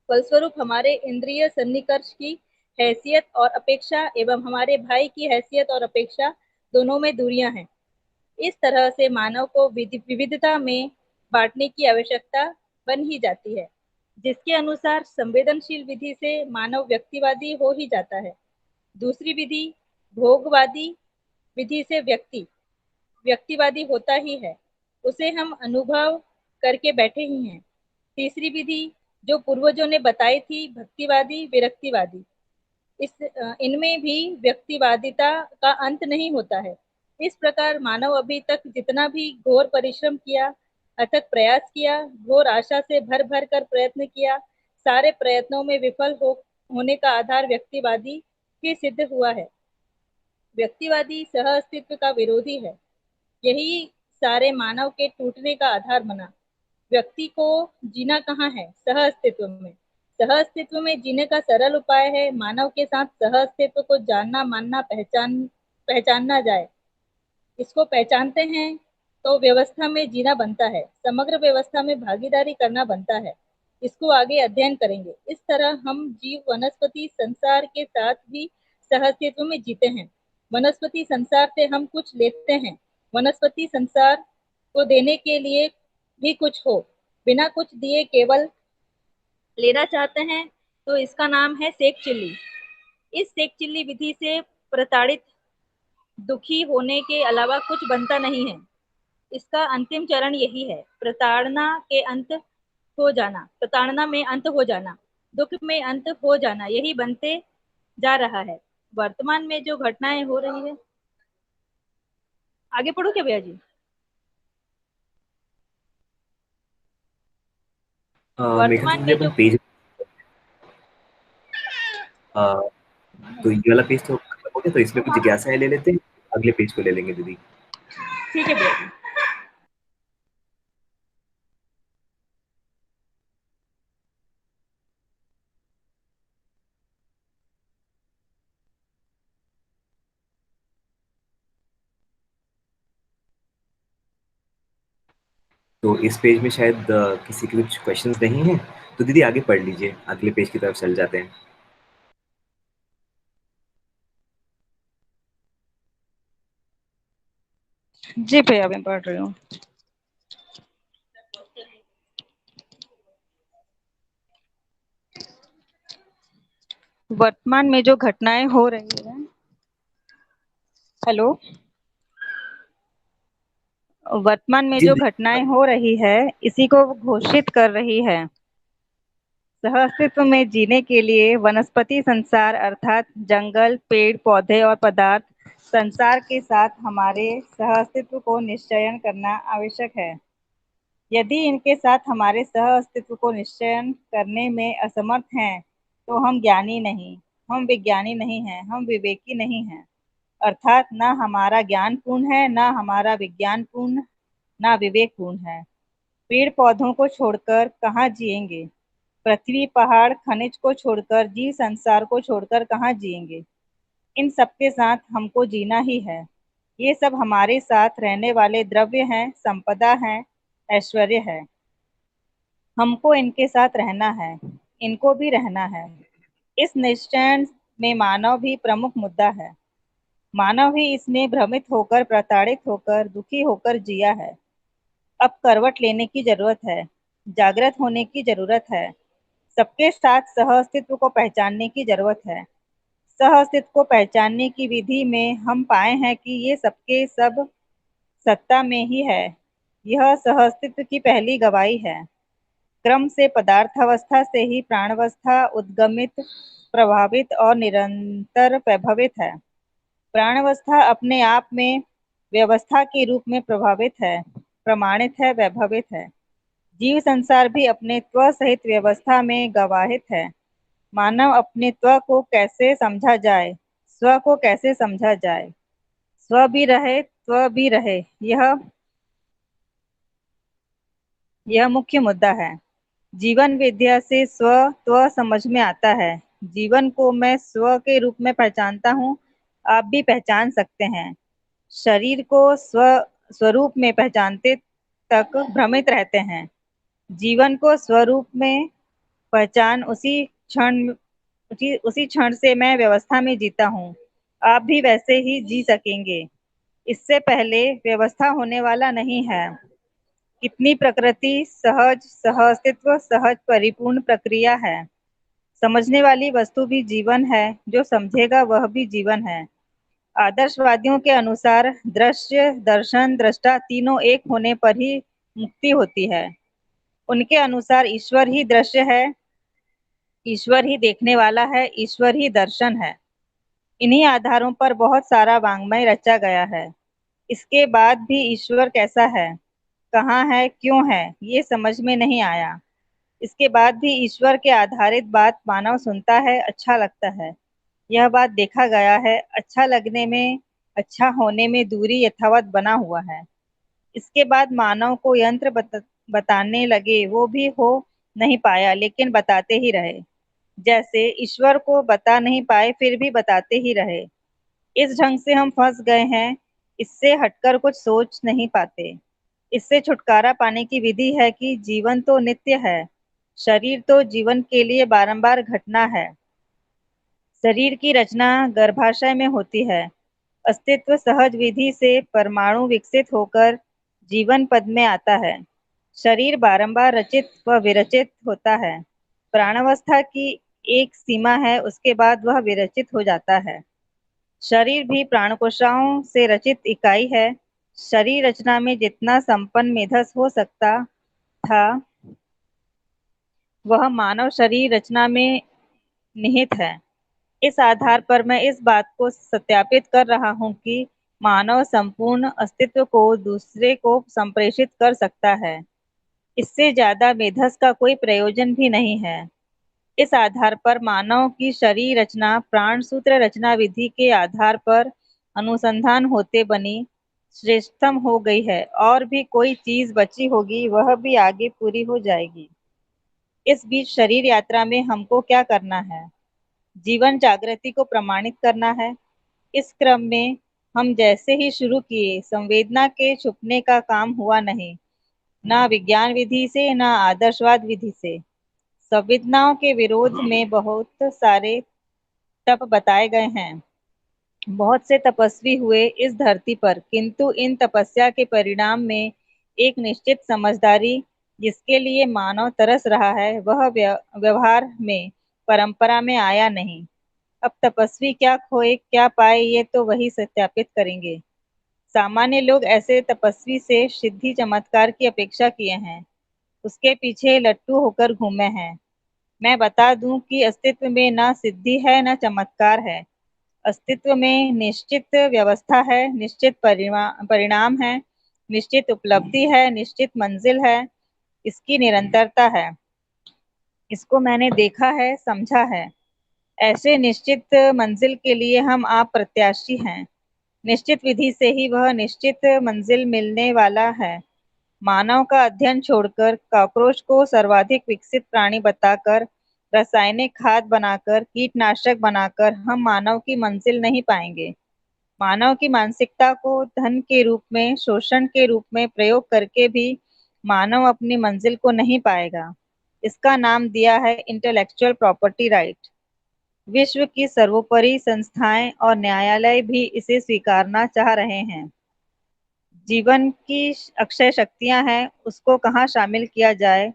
Speaker 8: फलस्वरूप हमारे इंद्रिय सन्निकर्ष की हैसियत और अपेक्षा एवं हमारे भाई की हैसियत और अपेक्षा दोनों में दूरियां हैं। इस तरह से मानव को विविधता में बांटने की आवश्यकता बन ही जाती है, जिसके अनुसार संवेदनशील विधि से मानव व्यक्तिवादी हो ही जाता है। दूसरी विधि भोगवादी विधि से व्यक्तिवादी होता ही है, उसे हम अनुभव करके बैठे ही हैं। तीसरी विधि जो पूर्वजों ने बताई थी भक्तिवादी विरक्तिवादी, इनमें भी व्यक्तिवादिता का अंत नहीं होता है। इस प्रकार मानव अभी तक जितना भी घोर परिश्रम किया, अथक प्रयास किया, घोर आशा से भर भर कर प्रयत्न किया, सारे प्रयत्नों में विफल होने का आधार व्यक्तिवादी ही सिद्ध हुआ है। व्यक्तिवादी सह अस्तित्व का विरोधी है। यही सारे मानव के टूटने का आधार बना। व्यक्ति को जीना कहाँ है? सह अस्तित्व में। सह अस्तित्व में जीने का सरल उपाय है मानव के साथ सह अस्तित्व को जानना, मानना, पहचानना जाए। इसको पहचानते हैं तो व्यवस्था में जीना बनता है, समग्र व्यवस्था में भागीदारी करना बनता है। इसको आगे अध्ययन करेंगे। इस तरह हम जीव वनस्पति संसार के साथ भी सह अस्तित्व में जीते हैं। वनस्पति संसार से हम कुछ लेते हैं, वनस्पति संसार को देने के लिए भी कुछ हो। बिना कुछ दिए केवल लेना चाहते हैं तो इसका नाम है सेक चिल्ली। इस सेक चिल्ली विधि से प्रताड़ित दुखी होने के अलावा कुछ बनता नहीं है। इसका अंतिम चरण यही है, प्रताड़ना में अंत हो जाना, दुख में अंत हो जाना, यही बनते जा रहा है। वर्तमान में जो घटनाएं हो रही है, आगे पढ़ो क्या भैया जी?
Speaker 2: मेघा
Speaker 8: वर्तमान
Speaker 2: दीदी
Speaker 8: में
Speaker 2: अपन
Speaker 8: जो
Speaker 2: पेज तो ये वाला पेज तो खत्म हो गया, तो इसमें कुछ जिज्ञासाएं ले लेते हैं, अगले पेज को ले लेंगे दीदी।
Speaker 8: ठीक है भैया जी।
Speaker 2: तो इस पेज में शायद किसी के कुछ क्वेश्चंस नहीं है, तो दीदी आगे पढ़ लीजिए, अगले पेज की तरफ चल जाते हैं।
Speaker 8: जी भैया मैं पढ़ रही हूँ। वर्तमान में जो घटनाएं हो रही है, हेलो, वर्तमान में
Speaker 2: जी
Speaker 8: जो
Speaker 2: दीदी।
Speaker 8: घटनाएं हो रही है इसी को घोषित कर रही है। सह अस्तित्व में जीने के लिए वनस्पति संसार अर्थात जंगल, पेड़ पौधे और पदार्थ संसार के साथ हमारे सहअस्तित्व को निश्चयन करना आवश्यक है। यदि इनके साथ हमारे सहअस्तित्व को निश्चयन करने में असमर्थ हैं, तो हम ज्ञानी नहीं, हम विज्ञानी नहीं हैं, हम विवेकी नहीं हैं। अर्थात ना हमारा ज्ञान पूर्ण है, ना हमारा विज्ञान पूर्ण, ना विवेक पूर्ण है। पेड़ पौधों को छोड़कर कहाँ जिएंगे? पृथ्वी, पहाड़, खनिज को छोड़कर, जीव संसार को छोड़कर कहाँ जिएंगे? इन सबके साथ हमको जीना ही है। ये सब हमारे साथ रहने वाले द्रव्य हैं, संपदा है, ऐश्वर्य है। हमको इनके साथ रहना है, इनको भी रहना है। इस निश्चय में मानव भी प्रमुख मुद्दा है। मानव ही इसमें भ्रमित होकर, प्रताड़ित होकर, दुखी होकर जिया है। अब करवट लेने की जरूरत है, जागृत होने की जरूरत है। सबके साथ सहअस्तित्व को पहचानने की जरूरत है। सहअस्तित्व को पहचानने की विधि में हम पाए हैं कि ये सबके सब सत्ता में ही है। यह सहअस्तित्व की पहली गवाही है। क्रम से पदार्थावस्था से ही प्राणावस्था उद्गमित, प्रभावित और निरंतर प्रभावित है। प्राणावस्था अपने आप में व्यवस्था के रूप में प्रभावित है, प्रमाणित है, वैभवित है। जीव संसार भी अपने त्व सहित व्यवस्था में गवाहित है। मानव अपने त्व को कैसे समझा जाए, स्व को कैसे समझा जाए, स्व भी रहे, त्व भी रहे, यह मुख्य मुद्दा है। जीवन विद्या से स्व त्व समझ में आता है। जीवन को मैं स्व के रूप में पहचानता हूँ, आप भी पहचान सकते हैं। शरीर को स्वरूप में पहचानते तक भ्रमित रहते हैं। जीवन को स्वरूप में पहचान उसी क्षण से मैं व्यवस्था में जीता हूँ। आप भी वैसे ही जी सकेंगे। इससे पहले व्यवस्था होने वाला नहीं है। कितनी प्रकृति सहज, सहअस्तित्व सहज परिपूर्ण प्रक्रिया है। समझने वाली वस्तु भी जीवन है, जो समझेगा वह भी जीवन है। आदर्शवादियों के अनुसार दृश्य, दर्शन, दृष्टा तीनों एक होने पर ही मुक्ति होती है। उनके अनुसार ईश्वर ही दृश्य है, ईश्वर ही देखने वाला है, ईश्वर ही दर्शन है। इन्हीं आधारों पर बहुत सारा वाङ्मय रचा गया है। इसके बाद भी ईश्वर कैसा है, कहाँ है, क्यों है, ये समझ में नहीं आया। इसके बाद भी ईश्वर के आधारित बात मानव सुनता है, अच्छा लगता है। यह बात देखा गया है, अच्छा लगने में, अच्छा होने में दूरी यथावत बना हुआ है। इसके बाद मानव को यंत्र बताने लगे, वो भी हो नहीं पाया, लेकिन बताते ही रहे। जैसे ईश्वर को बता नहीं पाए, फिर भी बताते ही रहे। इस ढंग से हम फंस गए हैं, इससे हटकर कुछ सोच नहीं पाते। इससे छुटकारा पाने की विधि है कि जीवन तो नित्य है, शरीर तो जीवन के लिए बारंबार घटना है। शरीर की रचना गर्भाशय में होती है। अस्तित्व सहज विधि से परमाणु विकसित होकर जीवन पद में आता है। शरीर बारंबार रचित व विरचित होता है। प्राणावस्था की एक सीमा है, उसके बाद वह विरचित हो जाता है। शरीर भी प्राणकोशाओं से रचित इकाई है। शरीर रचना में जितना संपन्न मेधस हो सकता था, वह मानव शरीर रचना में निहित है। इस आधार पर मैं इस बात को सत्यापित कर रहा हूँ कि मानव संपूर्ण अस्तित्व को दूसरे को संप्रेषित कर सकता है। इससे ज्यादा मेधस का कोई प्रयोजन भी नहीं है। इस आधार पर मानव की शरीर रचना प्राण सूत्र रचना विधि के आधार पर अनुसंधान होते बनी श्रेष्ठतम हो गई है, और भी कोई चीज बची होगी, वह भी आगे पूरी हो जाएगी। इस बीच शरीर यात्रा में हमको क्या करना है? जीवन जागृति को प्रमाणित करना है। इस क्रम में हम जैसे ही शुरू किए, संवेदना के छुपने का काम हुआ नहीं, ना विज्ञान विधि से, ना आदर्शवाद विधि से। संवेदनाओं के विरोध में बहुत सारे तप बताए गए हैं। बहुत से तपस्वी हुए इस धरती पर, किंतु इन तपस्या के परिणाम में एक निश्चित समझदारी जिसके लिए मानव तरस रहा है, वह व्यवहार में, परंपरा में आया नहीं। अब तपस्वी क्या खोए क्या पाए, ये तो वही सत्यापित करेंगे। सामान्य लोग ऐसे तपस्वी से सिद्धि चमत्कार की अपेक्षा किए हैं, उसके पीछे लट्टू होकर घूमे हैं। मैं बता दूं कि अस्तित्व में न सिद्धि है न चमत्कार है। अस्तित्व में निश्चित व्यवस्था है, निश्चित परिणाम है, निश्चित उपलब्धि है, निश्चित मंजिल है, इसकी निरंतरता है। इसको मैंने देखा है, समझा है। ऐसे निश्चित मंजिल के लिए हम आप प्रत्याशी हैं। निश्चित विधि से ही वह निश्चित मंजिल मिलने वाला है। मानव का अध्ययन छोड़कर, कॉकरोच को सर्वाधिक विकसित प्राणी बताकर, रासायनिक खाद बनाकर, कीटनाशक बनाकर हम मानव की मंजिल नहीं पाएंगे। मानव की मानसिकता को धन के रूप में, शोषण के रूप में प्रयोग करके भी मानव अपनी मंजिल को नहीं पाएगा। इसका नाम दिया है इंटेलेक्चुअल प्रॉपर्टी राइट। विश्व की सर्वोपरि संस्थाएं और न्यायालय भी इसे स्वीकारना चाह रहे हैं। जीवन की अक्षय शक्तियां हैं, उसको कहाँ शामिल किया जाए,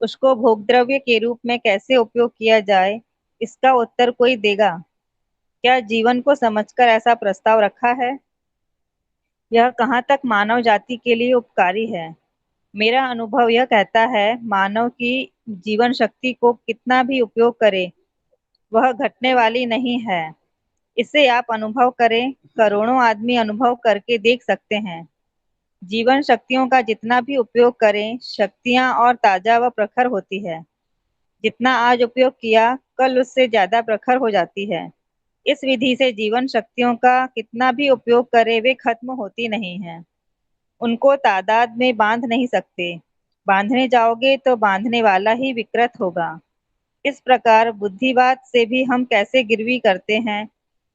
Speaker 8: उसको भोगद्रव्य के रूप में कैसे उपयोग किया जाए, इसका उत्तर कोई देगा? क्या जीवन को समझकर ऐसा प्रस्ताव रखा है? यह कहाँ तक मानव जाति के लिए उपकारी है? मेरा अनुभव यह कहता है, मानव की जीवन शक्ति को कितना भी उपयोग करे, वह घटने वाली नहीं है। इसे आप अनुभव करें, करोड़ों आदमी अनुभव करके देख सकते हैं। जीवन शक्तियों का जितना भी उपयोग करें, शक्तियां और ताजा व प्रखर होती है। जितना आज उपयोग किया, कल उससे ज्यादा प्रखर हो जाती है। इस विधि से जीवन शक्तियों का कितना भी उपयोग करें, वे खत्म होती नहीं हैं। उनको तादाद में बांध नहीं सकते। बांधने जाओगे तो बांधने वाला ही विकृत होगा। इस प्रकार बुद्धिवाद से भी हम कैसे गिरवी करते हैं,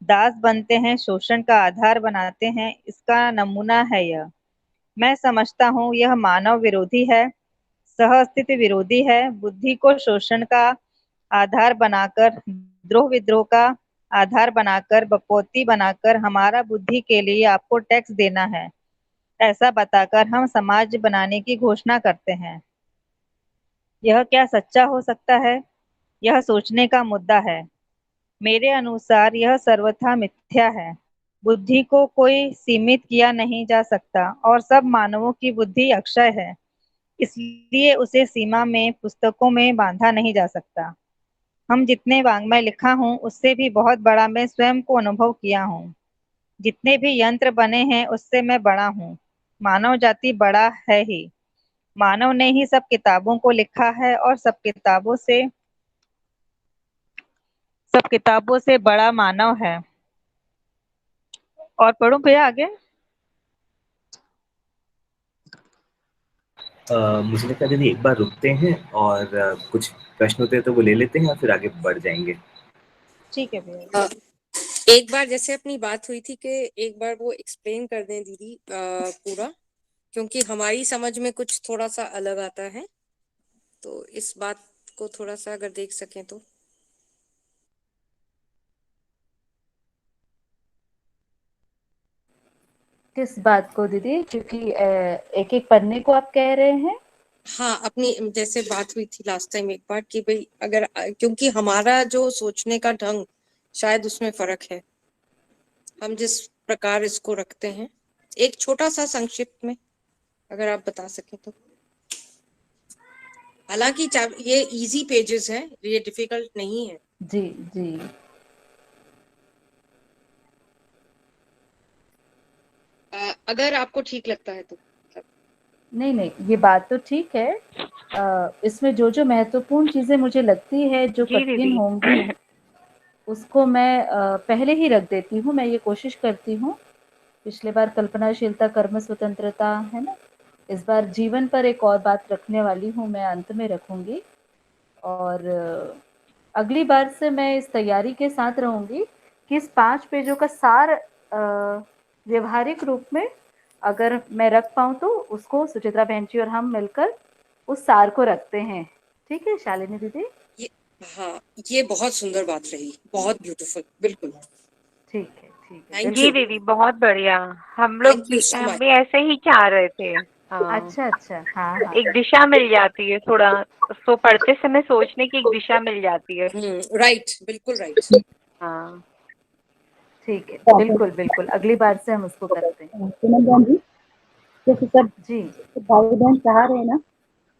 Speaker 8: दास बनते हैं, शोषण का आधार बनाते हैं, इसका नमूना है यह। मैं समझता हूँ यह मानव विरोधी है, सह अस्तित्व विरोधी है। बुद्धि को शोषण का आधार बनाकर, द्रोह विद्रोह का आधार बनाकर, बपौती बनाकर हमारा बुद्धि के लिए आपको टैक्स देना है, ऐसा बताकर हम समाज बनाने की घोषणा करते हैं। यह क्या सच्चा हो सकता है? यह सोचने का मुद्दा है। मेरे अनुसार यह सर्वथा मिथ्या है। बुद्धि को कोई सीमित किया नहीं जा सकता और सब मानवों की बुद्धि अक्षय है, इसलिए उसे सीमा में, पुस्तकों में बांधा नहीं जा सकता। हम जितने वाङ्मय लिखा हूँ, उससे भी बहुत बड़ा मैं स्वयं को अनुभव किया हूँ। जितने भी यंत्र बने हैं, उससे मैं बड़ा हूँ। मानव जाति बड़ा है ही। मानव ने ही सब किताबों को लिखा है और सब किताबों से बड़ा मानव है। और पढ़ूं भैया आगे?
Speaker 2: मुझे लगता है दीदी एक बार रुकते हैं और कुछ प्रश्न होते हैं तो वो ले लेते हैं और फिर आगे बढ़ जाएंगे।
Speaker 8: ठीक है भैया।
Speaker 7: एक बार जैसे अपनी बात हुई थी कि एक बार वो एक्सप्लेन कर दें दीदी पूरा, क्योंकि हमारी समझ में कुछ थोड़ा सा अलग आता है, तो इस बात को थोड़ा सा अगर देख सकें तो।
Speaker 1: किस बात को दीदी? क्योंकि एक एक पन्ने को आप कह रहे हैं।
Speaker 7: हाँ, अपनी जैसे बात हुई थी लास्ट टाइम एक बार कि भाई अगर, क्योंकि हमारा जो सोचने का ढंग शायद उसमें फर्क है, हम जिस प्रकार इसको रखते हैं। एक छोटा सा संक्षिप्त में अगर आप बता सकें तो। हालांकि ये इजी पेजेस हैं, ये डिफिकल्ट नहीं है।
Speaker 1: जी जी।
Speaker 7: अगर आपको ठीक लगता है तो।
Speaker 1: नहीं नहीं, ये बात तो ठीक है। इसमें जो जो महत्वपूर्ण चीजें मुझे लगती है जो कठिन होंगी, उसको मैं पहले ही रख देती हूँ। मैं ये कोशिश करती हूँ। पिछले बार कल्पनाशीलता, कर्म स्वतंत्रता है ना, इस बार जीवन पर एक और बात रखने वाली हूँ, मैं अंत में रखूंगी। और अगली बार से मैं इस तैयारी के साथ रहूंगी कि इस 5 पेजों का सार व्यवहारिक रूप में अगर मैं रख पाऊँ तो उसको सुचित्रा बहन जी और हम मिलकर उस सार को रखते हैं। ठीक है शालिनी दीदी?
Speaker 7: हाँ, ये बहुत सुंदर बात रही, बहुत ब्यूटीफुल। बिल्कुल
Speaker 1: ठीक है, ठीक है।
Speaker 7: थैंक
Speaker 3: जी
Speaker 7: यू
Speaker 3: दीदी, बहुत बढ़िया। हम लोग
Speaker 7: Thank you so
Speaker 3: हम
Speaker 7: much.
Speaker 3: भी ऐसे ही चाह रहे थे। हाँ,
Speaker 1: अच्छा अच्छा। हाँ हाँ।
Speaker 3: एक दिशा मिल जाती है, थोड़ा उसको पढ़ते समय सोचने की एक दिशा मिल जाती है।
Speaker 7: राइट, बिल्कुल राइट।
Speaker 3: हाँ
Speaker 1: ठीक है, बिल्कुल बिल्कुल, अगली बार से हम उसको करते हैं।
Speaker 9: बहन जी, जैसे सब
Speaker 1: जी
Speaker 9: भाई बहन चाह रहे हैं ना,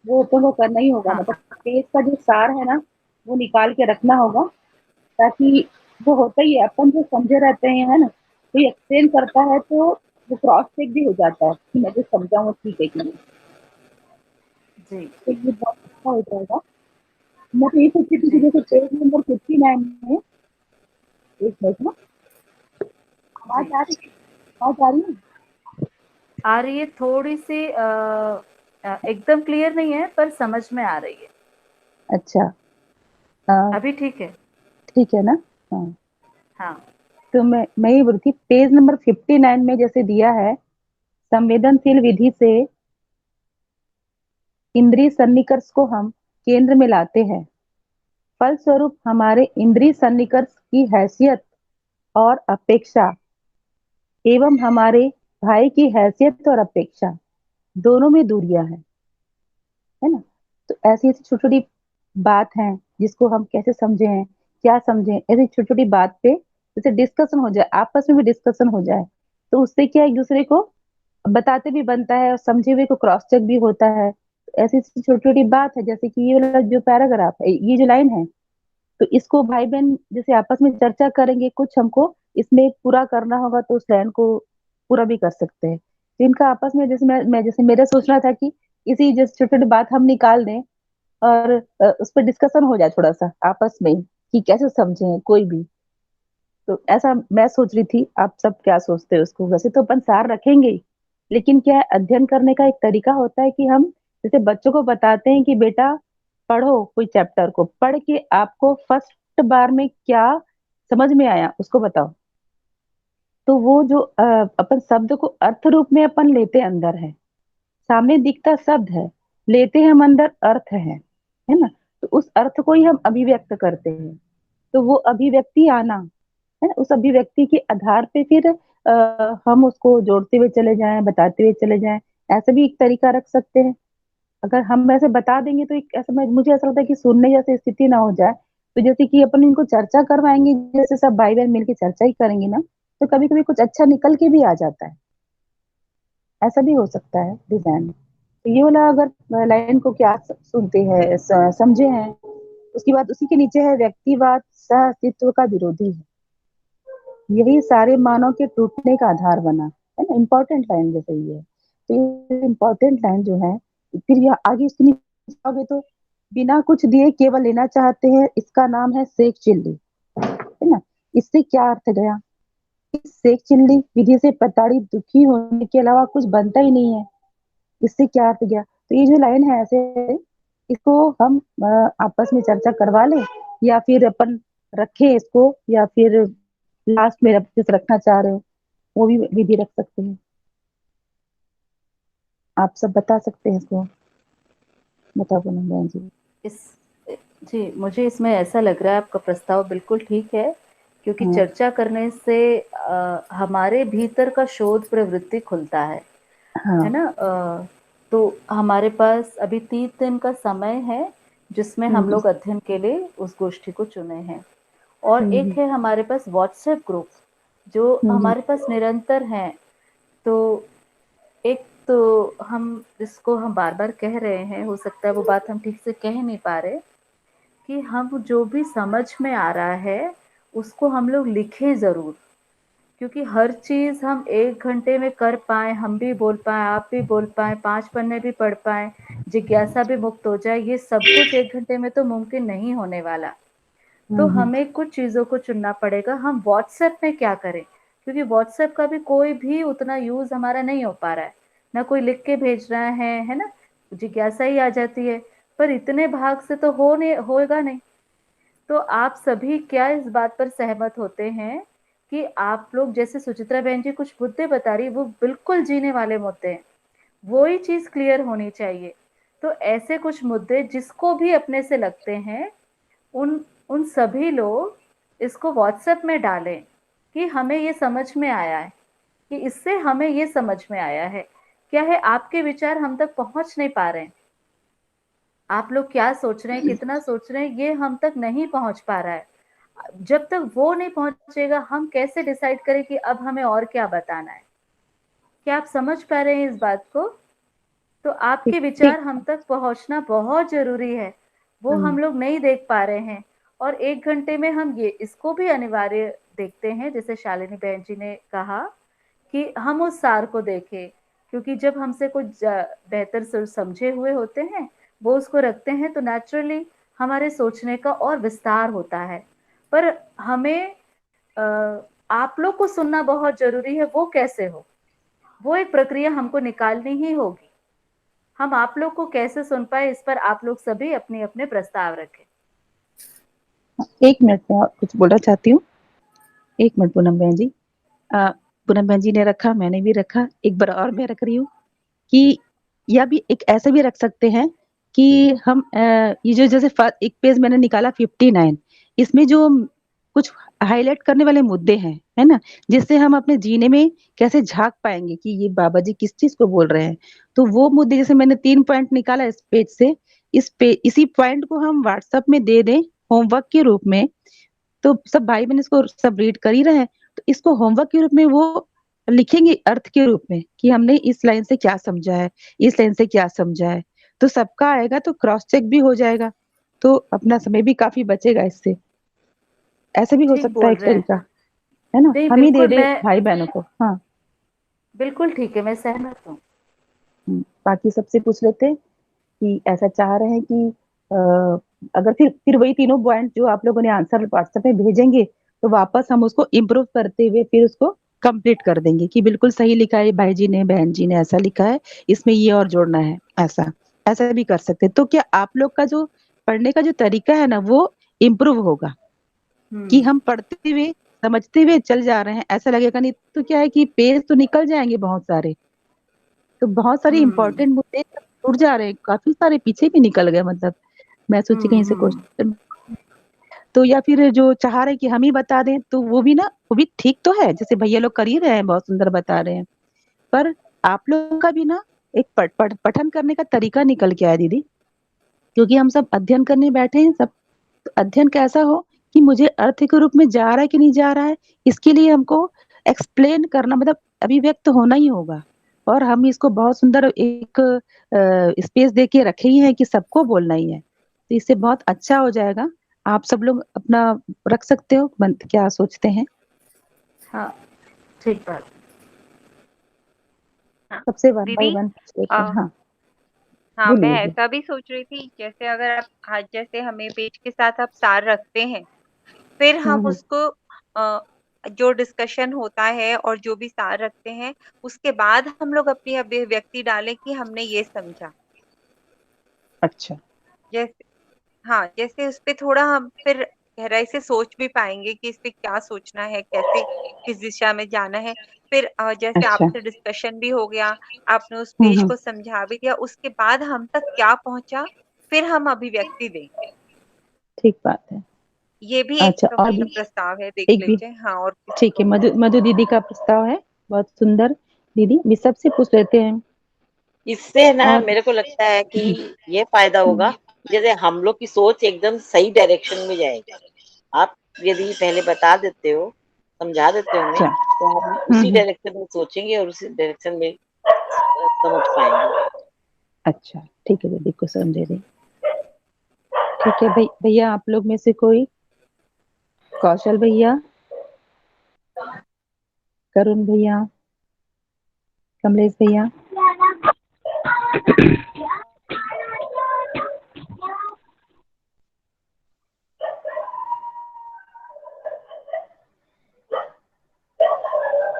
Speaker 9: वो अपन को करना ही होगा।
Speaker 1: हाँ,
Speaker 9: मतलब पेज का जो सार है ना, वो निकाल के रखना होगा, ताकि वो होता ही है, अपन जो समझे रहते हैं, है ना, कोई एक्सप्लेन करता है तो वो क्रॉस चेक भी हो जाता है कि मैं जो समझा हूँ ठीक है कि नहीं।
Speaker 1: जी
Speaker 9: तो ये बहुत अच्छा हो जाएगा। मैं तो ये सोच रही थी कि
Speaker 1: जी
Speaker 9: जैसे पेज नंबर 59 में, एक मिनट ना, आवाज
Speaker 1: जी।
Speaker 9: आ रही है? आवाज आ रही है?
Speaker 1: आ रही है थोड़ी सी, एकदम क्लियर नहीं है पर समझ में आ रही है।
Speaker 9: अच्छा, अ,
Speaker 1: अभी ठीक है।
Speaker 9: ठीक है ना? हाँ,
Speaker 1: हाँ
Speaker 9: तो मैं ये बोल रही थी, पेज नंबर 59 में जैसे दिया है, संवेदनशील विधि से इंद्रिय सन्निकर्ष को हम केंद्र में लाते हैं। फलस्वरूप हमारे इंद्रिय सन्निकर्ष की हैसियत और अपेक्षा एवं हमारे भाई की हैसियत और अपेक्षा दोनों में दूरियां हैं, है ना? तो ऐसी ऐसी छोटी छोटी बात है जिसको हम कैसे समझे हैं, क्या समझे, ऐसी छोटी छोटी बात पे जैसे डिस्कशन हो जाए, आपस में भी डिस्कशन हो जाए, तो उससे क्या एक दूसरे को बताते भी बनता है और समझे हुए को क्रॉस चेक भी होता है। तो ऐसी ऐसी छोटी छोटी बात है, जैसे कि ये वाला जो पैराग्राफ है, ये जो लाइन है, तो इसको भाई बहन जैसे आपस में चर्चा करेंगे, कुछ हमको इसमें पूरा करना होगा तो उस लाइन को पूरा भी कर सकते हैं। तो इनका आपस में जैसे मैं जैसे मेरा सोचना था कि इसी जैसे छोटी छोटी बात हम निकाल दें और उस पर डिस्कशन हो जाए थोड़ा सा आपस में कि कैसे समझे कोई भी। तो ऐसा मैं सोच रही थी, आप सब क्या सोचते हो उसको? वैसे तो अपन सार रखेंगे ही, लेकिन क्या है, अध्ययन करने का एक तरीका होता है कि हम जैसे बच्चों को बताते हैं कि बेटा पढ़ो कोई चैप्टर को, पढ़ के आपको फर्स्ट बार में क्या समझ में आया उसको बताओ। तो वो जो अपन शब्द को अर्थ रूप में अपन लेते अंदर है, सामने दिखता शब्द है, लेते हम अंदर अर्थ है ना? तो उस अर्थ को ही हम अभिव्यक्त करते हैं। तो वो अभिव्यक्ति आना, है ना, उस अभिव्यक्ति के आधार पे फिर हम उसको जोड़ते हुए चले जाएं, बताते हुए चले जाएं। ऐसा भी एक तरीका रख सकते हैं। अगर हम ऐसे बता देंगे तो एक ऐसा मुझे ऐसा लगता है कि सुनने जैसी स्थिति ना हो जाए। तो जैसे कि अपन इनको चर्चा करवाएंगे, जैसे सब भाई बहन मिलकर चर्चा ही करेंगे ना, तो कभी कभी कुछ अच्छा निकल के भी आ जाता है। ऐसा भी हो सकता है डिजाइन। तो ये वाला अगर लाइन को क्या सुनते हैं, समझे हैं, उसकी बात उसी के नीचे है, व्यक्तिवाद सह अस्तित्व का विरोधी है, यही सारे मानव के टूटने का आधार बना, है ना? इम्पोर्टेंट लाइन जैसे ये है। तो ये इम्पोर्टेंट लाइन जो है, फिर यहाँ आगे इसके नीचे जाओगे तो बिना कुछ दिए केवल लेना चाहते हैं, इसका नाम है सेक चिल्ली, है ना? इससे क्या अर्थ गया? इस सेक चिल्ली विधि से प्रताड़ित दुखी होने के अलावा कुछ बनता ही नहीं है। इससे क्या अर्थ गया? तो ये जो लाइन है ऐसे, इसको हम आपस में चर्चा करवा लें, या फिर अपन रखें इसको, या फिर लास्ट में जिस रखना चाह रहे हो वो भी विधि रख सकते हैं। आप सब बता सकते हैं इसको, बताओ बहन जी।
Speaker 1: इस जी, मुझे इसमें ऐसा लग रहा है आपका प्रस्ताव बिल्कुल ठीक है, क्योंकि
Speaker 9: हाँ
Speaker 1: चर्चा करने से हमारे भीतर का शोध प्रवृत्ति खुलता है
Speaker 9: हाँ।
Speaker 1: ना? तो हमारे पास अभी 3 दिन का समय है जिसमें हम
Speaker 9: हम्म
Speaker 1: लोग अध्ययन के लिए उस गोष्ठी को चुने हैं। और
Speaker 9: हम्म
Speaker 1: एक है हमारे पास व्हाट्सएप ग्रुप जो
Speaker 9: हम्म
Speaker 1: हमारे पास निरंतर हैं। तो एक तो हम जिसको हम बार-बार कह रहे हैं, हो सकता है वो बात हम ठीक से कह नहीं पा रहे, कि हम जो भी समझ में आ रहा है, उसको हम लोग लिखें ज़रूर। क्योंकि हर चीज़ हम 1 घंटे में कर पाएँ, हम भी बोल पाएँ, आप भी बोल पाएँ, 5 पन्ने भी पढ़ पाएँ, जिज्ञासा भी मुक्त हो जाए, ये सब कुछ 1 घंटे में तो मुमकिन नहीं होने वाला। तो
Speaker 9: हम्म
Speaker 1: हमें कुछ चीज़ों को चुनना पड़ेगा। हम व्हाट्सएप में क्या करें? क्योंकि व्हाट्सएप का भी कोई भी उतना यूज़ हमारा नहीं हो पा रहा है। ना कोई लिख के भेज रहा है ना? जिज्ञासा ही आ जाती है, पर इतने भाग से तो होएगा नहीं। तो आप सभी क्या इस बात पर सहमत होते हैं कि आप लोग, जैसे सुचित्रा बहन जी कुछ मुद्दे बता रही, वो बिल्कुल जीने वाले मुद्दे हैं, वो ही चीज़ क्लियर होनी चाहिए। तो ऐसे कुछ मुद्दे जिसको भी अपने से लगते हैं, उन उन सभी लोग इसको व्हाट्सएप में डालें कि हमें ये समझ में आया है, कि इससे हमें ये समझ में आया है। क्या है, आपके विचार हम तक पहुँच नहीं पा रहे हैं। आप लोग क्या सोच रहे हैं, कितना सोच रहे हैं, ये हम तक नहीं पहुँच पा रहा है। जब तक वो नहीं पहुँचेगा, हम कैसे डिसाइड करें कि अब हमें और क्या बताना है? क्या आप समझ पा रहे हैं इस बात को? तो आपके
Speaker 9: ठीक ठीक।
Speaker 1: विचार हम तक पहुँचना बहुत ज़रूरी है। वो
Speaker 9: हम्म
Speaker 1: हम लोग नहीं देख पा रहे हैं। और 1 घंटे में हम ये इसको भी अनिवार्य देखते हैं, जैसे शालिनी बहन जी ने कहा कि हम उस सार को देखें, क्योंकि जब हमसे कुछ बेहतर समझे हुए होते हैं, वो उसको रखते हैं तो नेचुरली हमारे सोचने का और विस्तार होता है। पर हमें आप लोग को सुनना बहुत ज़रूरी है, वो कैसे हो? वो एक प्रक्रिया हमको निकालनी ही होगी। हम आप लोग को कैसे सुन पाए, इस पर आप लोग सभी अपने-अपने प्रस्ताव रखें।
Speaker 9: 1 मिनट मैं और कुछ बोलना चाहती हूँ। 1 मिनट पूनम बहन जी। पूनम बहन जी ने रखा, मैंने भी रखा, एक बार और मैं रख रही हूँ कि या भी एक ऐसा भी रख सकते हैं कि हम ये जो जैसे एक पेज मैंने निकाला 59, इसमें जो कुछ हाइलाइट करने वाले मुद्दे हैं, है ना? जिससे हम अपने जीने में कैसे झाँक पाएँगे कि ये बाबा जी किस चीज़ को बोल रहे हैं। तो वो मुद्दे जैसे मैंने 3 पॉइंट निकाला इस पेज से, इसी पॉइंट को हम व्हाट्सएप में दे दें होमवर्क के रूप में, तो सब भाई-बहन इसको सब रीड कर ही रहे हैं, तो इसको होमवर्क के रूप में वो लिखेंगे अर्थ के रूप में कि हमने इस लाइन से क्या समझा है, इस लाइन से क्या समझा है। तो सबका आएगा तो क्रॉस चेक भी हो जाएगा, तो अपना समय भी काफ़ी बचेगा इससे। ऐसे भी हो
Speaker 1: ठीक
Speaker 9: सकता है
Speaker 1: बोल
Speaker 9: एक
Speaker 1: रहे हैं।
Speaker 9: तरीका, है ना?
Speaker 1: नहीं,
Speaker 9: हम ही दे
Speaker 1: बिल्कुल
Speaker 9: दें
Speaker 1: मैं
Speaker 9: भाई-बहनों को। हाँ,
Speaker 1: बिल्कुल ठीक है, मैं सहमत हूँ।
Speaker 9: बाकी सबसे पूछ लेते हैं कि ऐसा चाह रहे हैं कि अ, अगर फिर वही तीनों पॉइंट जो आप लोगों ने आंसर व्हाट्सएप में भेजेंगे, तो वापस हम उसको इम्प्रूव करते हुए फिर उसको कंप्लीट कर देंगे कि बिल्कुल सही लिखा है भाई जी ने, बहन जी ने ऐसा लिखा है, इसमें ये और जोड़ना है, ऐसा। ऐसा भी कर सकते हैं। तो क्या आप लोग का जो पढ़ने का जो तरीका है ना, वो इम्प्रूव होगा कि हम पढ़ते हुए, समझते हुए चल जा रहे हैं, ऐसा लगेगा नहीं तो क्या है कि पेज तो निकल जाएँगे बहुत सारे। तो बहुत सारे इम्पोर्टेंट मुद्दे छूट जा रहे हैं, काफ़ी सारे पीछे भी निकल गए मतलब। मैं सोची कहीं से क्वेश्चन तो या फिर जो चाह रहे हैं कि हम ही बता दें, तो वो भी ना वो भी ठीक तो है, जैसे भैया लोग कर ही रहे हैं, बहुत सुंदर बता रहे हैं। पर आप लोगों का भी ना एक पठन करने का तरीका निकल के आया दीदी, क्योंकि हम सब अध्ययन करने बैठे हैं सब, तो अध्ययन कैसा हो कि मुझे अर्थ के रूप में जा रहा है कि नहीं जा रहा है, इसके लिए हमको एक्सप्लेन करना मतलब अभिव्यक्त होना ही होगा। और हम इसको बहुत सुंदर एक स्पेस दे के रखे ही हैं कि सबको बोलना ही है। तो इससे बहुत अच्छा हो जाएगा। आप सब लोग अपना रख सकते हो, क्या सोचते हैं?
Speaker 1: हाँ, ठीक बात।
Speaker 3: हाँ,
Speaker 9: सबसे वन बाय
Speaker 3: दीदी
Speaker 9: वन पूछ लेते हैं। हाँ,
Speaker 3: हाँ, मैं
Speaker 9: बोलिए जी।
Speaker 3: ऐसा भी सोच रही थी, जैसे अगर आप आज जैसे हमें पेज के साथ आप सार रखते हैं, फिर हम उसको जो डिस्कशन होता है और जो भी सार रखते हैं, उसके बाद हम लोग अपनी अभिव्यक्ति डालें कि हमने ये समझा।
Speaker 9: अच्छा।
Speaker 3: जैसे हाँ, जैसे उसपे थोड़ा हम फिर गहराई से सोच भी पाएँगे कि इसपे क्या सोचना है, कैसे किस दिशा में जाना है। फिर जैसे
Speaker 9: अच्छा।
Speaker 3: आपसे डिस्कशन भी हो गया, आपने उस पेज को समझा भी दिया, उसके बाद हम तक क्या पहुँचा, फिर हम अभिव्यक्ति दें।
Speaker 9: ठीक बात है।
Speaker 3: ये भी एक
Speaker 9: अच्छा, और भी
Speaker 3: मतलब प्रस्ताव है, देख
Speaker 9: एक भी
Speaker 3: लीजिए। हाँ, और
Speaker 9: ठीक है, मधु मधु दीदी का प्रस्ताव है, बहुत सुंदर। दीदी भी सबसे पूछ लेते हैं।
Speaker 4: इससे ना
Speaker 9: और
Speaker 4: मेरे को लगता है कि ये फायदा होगा, जैसे हम लोग की सोच एकदम सही डायरेक्शन में जाएगी। आप यदि पहले बता देते हो, समझा देते हो हमें,
Speaker 9: अच्छा।
Speaker 4: तो हम उसी डायरेक्शन में सोचेंगे और उसी डायरेक्शन में समझ पाएंगे।
Speaker 9: अच्छा, ठीक है दीदी को समझे रही। ठीक है भैया आप लोग में से कोई, कौशल भैया, करुण भैया, कमलेश भैया।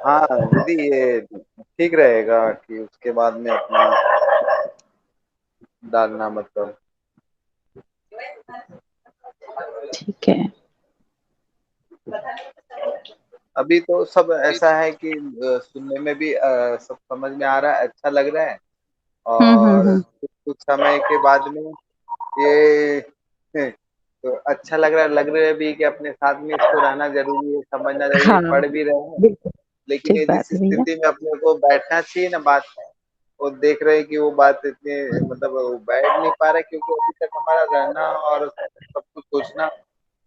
Speaker 10: हाँ दीदी, ये ठीक रहेगा कि उसके बाद में अपना डालना मतलब।
Speaker 9: ठीक है।
Speaker 10: अभी तो सब ऐसा है कि सुनने में भी सब समझ में आ रहा है, अच्छा लग रहा है। और कुछ समय के बाद में ये तो अच्छा लग रहा है भी कि अपने साथ में इसको रहना जरूरी है, समझना जरूरी है,
Speaker 9: हाँ,
Speaker 10: पढ़ भी रहे हैं।
Speaker 9: बिल्कुल
Speaker 10: लेकिन
Speaker 9: ठीक
Speaker 10: ये जिस
Speaker 9: बात है भैया।
Speaker 10: स्थिति में अपने को बैठना चाहिए ना बात, वो देख रहे हैं कि वो बात इतने मतलब वो बैठ नहीं पा रहा, क्योंकि अभी तक हमारा रहना और सब कुछ सोचना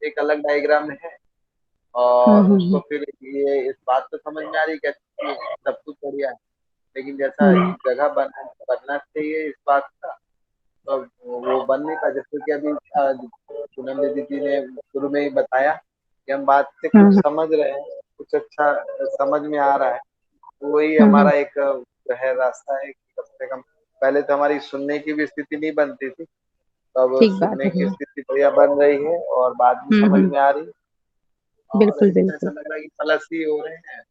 Speaker 10: एक अलग डायग्राम में है। और उसको फिर ये इस बात तो समझ में आ रही है कि सब कुछ बढ़िया है, लेकिन जैसा जगह बनना चाहिए इस बात का, तो वो बन नहीं पा। जैसे कि अभी पूनम दीदी ने शुरू में ही बताया कि हम बात से कुछ समझ रहे हैं, कुछ अच्छा समझ में आ रहा है, तो वही हमारा एक जो है रास्ता है कि कम से कम पहले तो हमारी सुनने की भी स्थिति नहीं बनती थी, तो अब
Speaker 9: ठीक बात
Speaker 10: सुनने
Speaker 9: है
Speaker 10: की
Speaker 9: भैया।
Speaker 10: स्थिति बढ़िया बन रही है और बात भी समझ में आ रही है, और
Speaker 9: बिल्कुल
Speaker 10: इसमें ऐसा
Speaker 9: बिल्कुल।
Speaker 10: लग रहा है कि प्लस ही हो रहे हैं।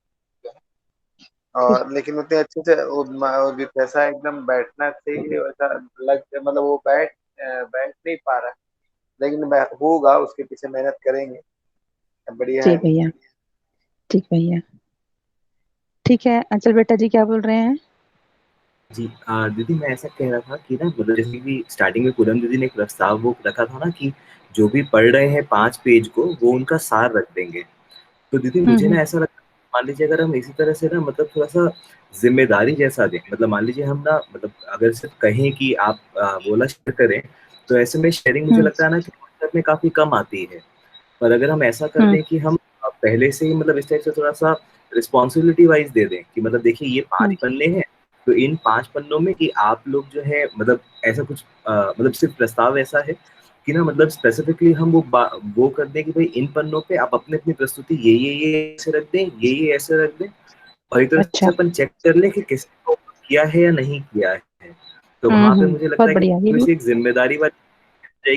Speaker 10: और लेकिन उतने अच्छे से वो जैसा एकदम बैठना चाहिए वैसा लग मतलब वो बैठ नहीं पा रहा है, लेकिन होगा, उसके पीछे मेहनत करेंगे, बढ़िया
Speaker 9: जी
Speaker 10: है।
Speaker 9: भैया। ठीक भैया। ठीक है, अंचल बेटा जी क्या बोल रहे हैं?
Speaker 2: जी दीदी मैं ऐसा कह रहा था कि ना मतलब जैसे कि स्टार्टिंग में पूनम दीदी ने एक प्रस्ताव वो रखा था ना कि जो भी पढ़ रहे हैं 5 पेज को वो उनका सार रख देंगे। तो दीदी मुझे ना ऐसा लगता है, मान लीजिए अगर हम इसी तरह से ना मतलब थोड़ा सा जिम्मेदारी जैसा दें, मतलब मान लीजिए हम ना मतलब अगर सिर्फ कहें कि आप बोला शेयर करें, तो ऐसे में शेयरिंग मुझे लगता है ना कि में काफी कम आती है। पर अगर हम ऐसा कर दें कि हम पहले से ही मतलब इस टाइप से थोड़ा सा रिस्पॉन्सिबिलिटी वाइज दे दें कि मतलब देखिए ये 5 पन्ने हैं, तो इन 5 पन्नों में कि आप लोग जो है मतलब ऐसा कुछ मतलब सिर्फ प्रस्ताव ऐसा है कि ना मतलब स्पेसिफिकली हम वो कर दें कि भाई इन पन्नों पे आप अपनी अपनी प्रस्तुति ये ऐसे रख दें, ये ऐसे रख दें, और एक तरह
Speaker 9: अच्छा।
Speaker 2: से अपन चेक कर लें कि किसने को किया है या नहीं किया है। तो वहां पे मुझे लगता
Speaker 9: बहुत
Speaker 2: है कि
Speaker 9: बढ़िया ये
Speaker 2: थोड़ी
Speaker 9: भी।
Speaker 2: सी एक जिम्मेदारी वाली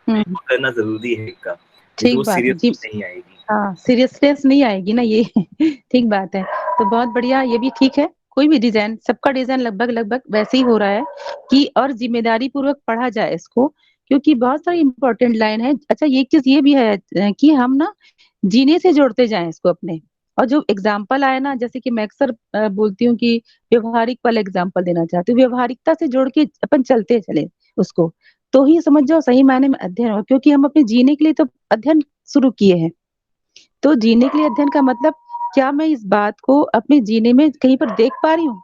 Speaker 2: वो करना जरूरी है इनका, नहीं तो
Speaker 9: ठीक
Speaker 2: वो
Speaker 9: बात है
Speaker 2: सीरियस
Speaker 9: जी।
Speaker 2: नहीं आएगी।
Speaker 9: हाँ, सीरियसनेस नहीं आएगी ना ये। ठीक बात है। तो बहुत बढ़िया, ये भी ठीक है। कोई भी डिजाइन, सबका डिजाइन लगभग लगभग वैसे ही हो रहा है कि और जिम्मेदारी पूर्वक पढ़ा जाए इसको, क्योंकि बहुत सारी इंपॉर्टेंट लाइन है। अच्छा, ये चीज ये भी है कि हम ना जीने से जोड़ते जाएं इसको अपने। और जो एग्जाम्पल आए ना, जैसे कि मैं अक्सर बोलती हूँ कि व्यवहारिक वाला एग्जाम्पल देना चाहती हूँ, व्यवहारिकता से जोड़ के अपन चलते चले उसको, तो ही समझ जाओ सही मायने में अध्ययन हो। क्योंकि हम अपने जीने के लिए तो अध्ययन शुरू किए हैं, तो जीने के लिए अध्ययन का मतलब क्या मैं इस बात को अपने जीने में कहीं पर देख पा रही हूँ,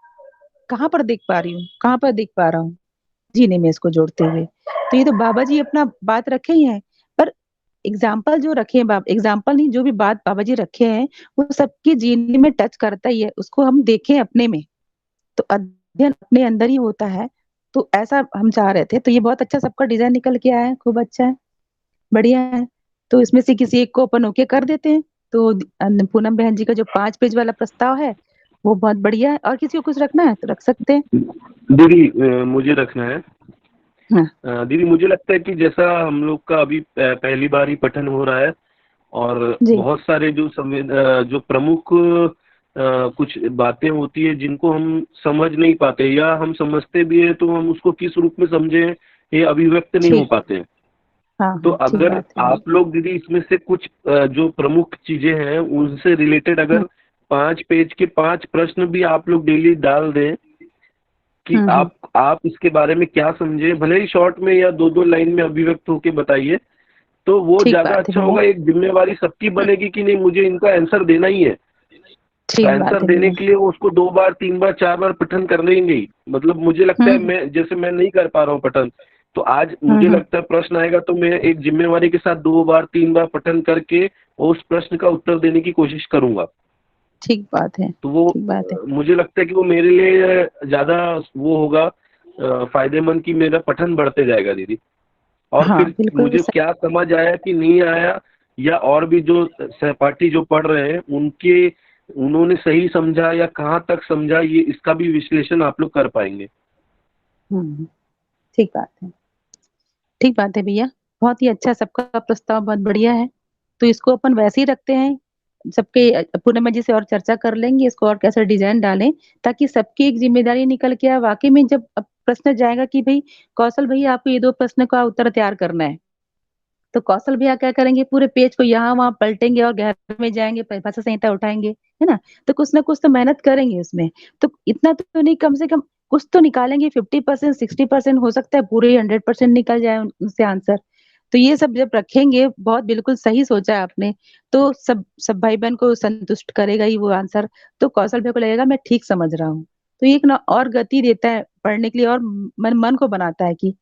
Speaker 9: कहाँ पर देख पा रही हूँ, कहाँ पर देख पा रहा हूँ जीने में इसको जोड़ते हुए। तो ये तो बाबा जी अपना बात रखे ही हैं, पर एग्जाम्पल जो रखे हैं, बाबा एग्जाम्पल नहीं, जो भी बात बाबा जी रखे हैं वो सबके जीने में टच करता ही है, उसको हम देखें अपने में, तो अध्ययन अपने अंदर ही होता है। तो ऐसा हम चाह रहे थे, तो ये बहुत अच्छा सबका डिजाइन निकल के आया है, खूब अच्छा है, बढ़िया है। तो इसमें से किसी एक को अपन ओके कर देते हैं। तो पूनम बहन जी का जो 5 पेज वाला प्रस्ताव है वो बहुत बढ़िया है। और किसी को कुछ रखना है तो रख सकते हैं।
Speaker 5: दीदी मुझे रखना है।
Speaker 9: हाँ
Speaker 5: दीदी मुझे लगता है कि जैसा हम लोग का अभी पहली बार ही पठन हो रहा है, और
Speaker 9: जी।
Speaker 5: बहुत सारे जो प्रमुख कुछ बातें होती है जिनको हम समझ नहीं पाते, या हम समझते भी है तो हम उसको किस रूप में समझे ये अभिव्यक्त नहीं हो
Speaker 9: ठीक।
Speaker 5: पाते हैं।
Speaker 9: हाँ
Speaker 5: तो
Speaker 9: हाँ, ठीक
Speaker 5: अगर
Speaker 9: बात है।
Speaker 5: आप लोग दीदी इसमें से कुछ जो प्रमुख चीजें हैं उनसे रिलेटेड अगर 5 पेज के 5 प्रश्न भी आप लोग डेली डाल दें कि आप इसके बारे में क्या समझे, भले ही शॉर्ट में या 2-2 लाइन में अभिव्यक्त होके बताइए, तो वो
Speaker 9: ठीक
Speaker 5: ज्यादा
Speaker 9: बात है
Speaker 5: अच्छा
Speaker 9: भैया।
Speaker 5: होगा। एक जिम्मेवारी सबकी बनेगी कि नहीं मुझे इनका आंसर देना ही है, तो
Speaker 9: ठीक बात
Speaker 5: आंसर
Speaker 9: है
Speaker 5: देने
Speaker 9: भैया।
Speaker 5: के लिए वो उसको 2 बार 3 बार 4 बार पठन कर लेंगे ही। मतलब मुझे लगता है मैं जैसे मैं नहीं कर पा रहा हूँ पठन, तो आज मुझे लगता है प्रश्न आएगा तो मैं एक जिम्मेवारी के साथ 2 बार 3 बार पठन करके उस प्रश्न का उत्तर देने की कोशिश करूंगा।
Speaker 9: ठीक बात है।
Speaker 5: तो वो
Speaker 9: ठीक बात है।
Speaker 5: मुझे लगता है कि वो मेरे लिए ज्यादा वो होगा फायदेमंद कि मेरा पठन बढ़ते जाएगा दीदी। और
Speaker 9: हाँ
Speaker 5: फिर
Speaker 9: बिल्कुल
Speaker 5: मुझे
Speaker 9: सही।
Speaker 5: क्या समझ आया कि नहीं आया, या और भी जो सहपाठी जो पढ़ रहे हैं उन्होंने सही समझा या कहाँ तक समझा, ये इसका भी विश्लेषण आप लोग कर पाएंगे।
Speaker 9: ठीक बात है। ठीक बात है भैया। बहुत ही अच्छा, सबका प्रस्ताव बहुत बढ़िया है। तो इसको अपन वैसे ही रखते हैं। सबके पूर्णिमा जी से और चर्चा कर लेंगे इसको और कैसे डिजाइन डालें, ताकि सबकी एक जिम्मेदारी निकल के आए। वाकई में जब अब प्रश्न जाएगा कि भाई कौशल भैया आपको ये 2 प्रश्न का उत्तर तैयार करना है, तो कौशल भैया क्या करेंगे, पूरे पेज को यहाँ वहां पलटेंगे और गहरे में जाएंगे, भाषा संहिता उठाएंगे, है ना। तो कुछ ना कुछ तो मेहनत करेंगे उसमें। तो इतना तो नहीं, कम से कम कुछ तो निकालेंगे। 50% 60% हो सकता है पूरे 100% निकल जाए उनसे आंसर। तो ये सब जब रखेंगे, बहुत बिल्कुल सही सोचा है आपने। तो सब सब भाई बहन को संतुष्ट करेगा ही वो आंसर। तो कौशल भैया को लगेगा मैं ठीक समझ रहा हूँ। तो ये एक ना और गति देता है पढ़ने के लिए, और मन को बनाता है कि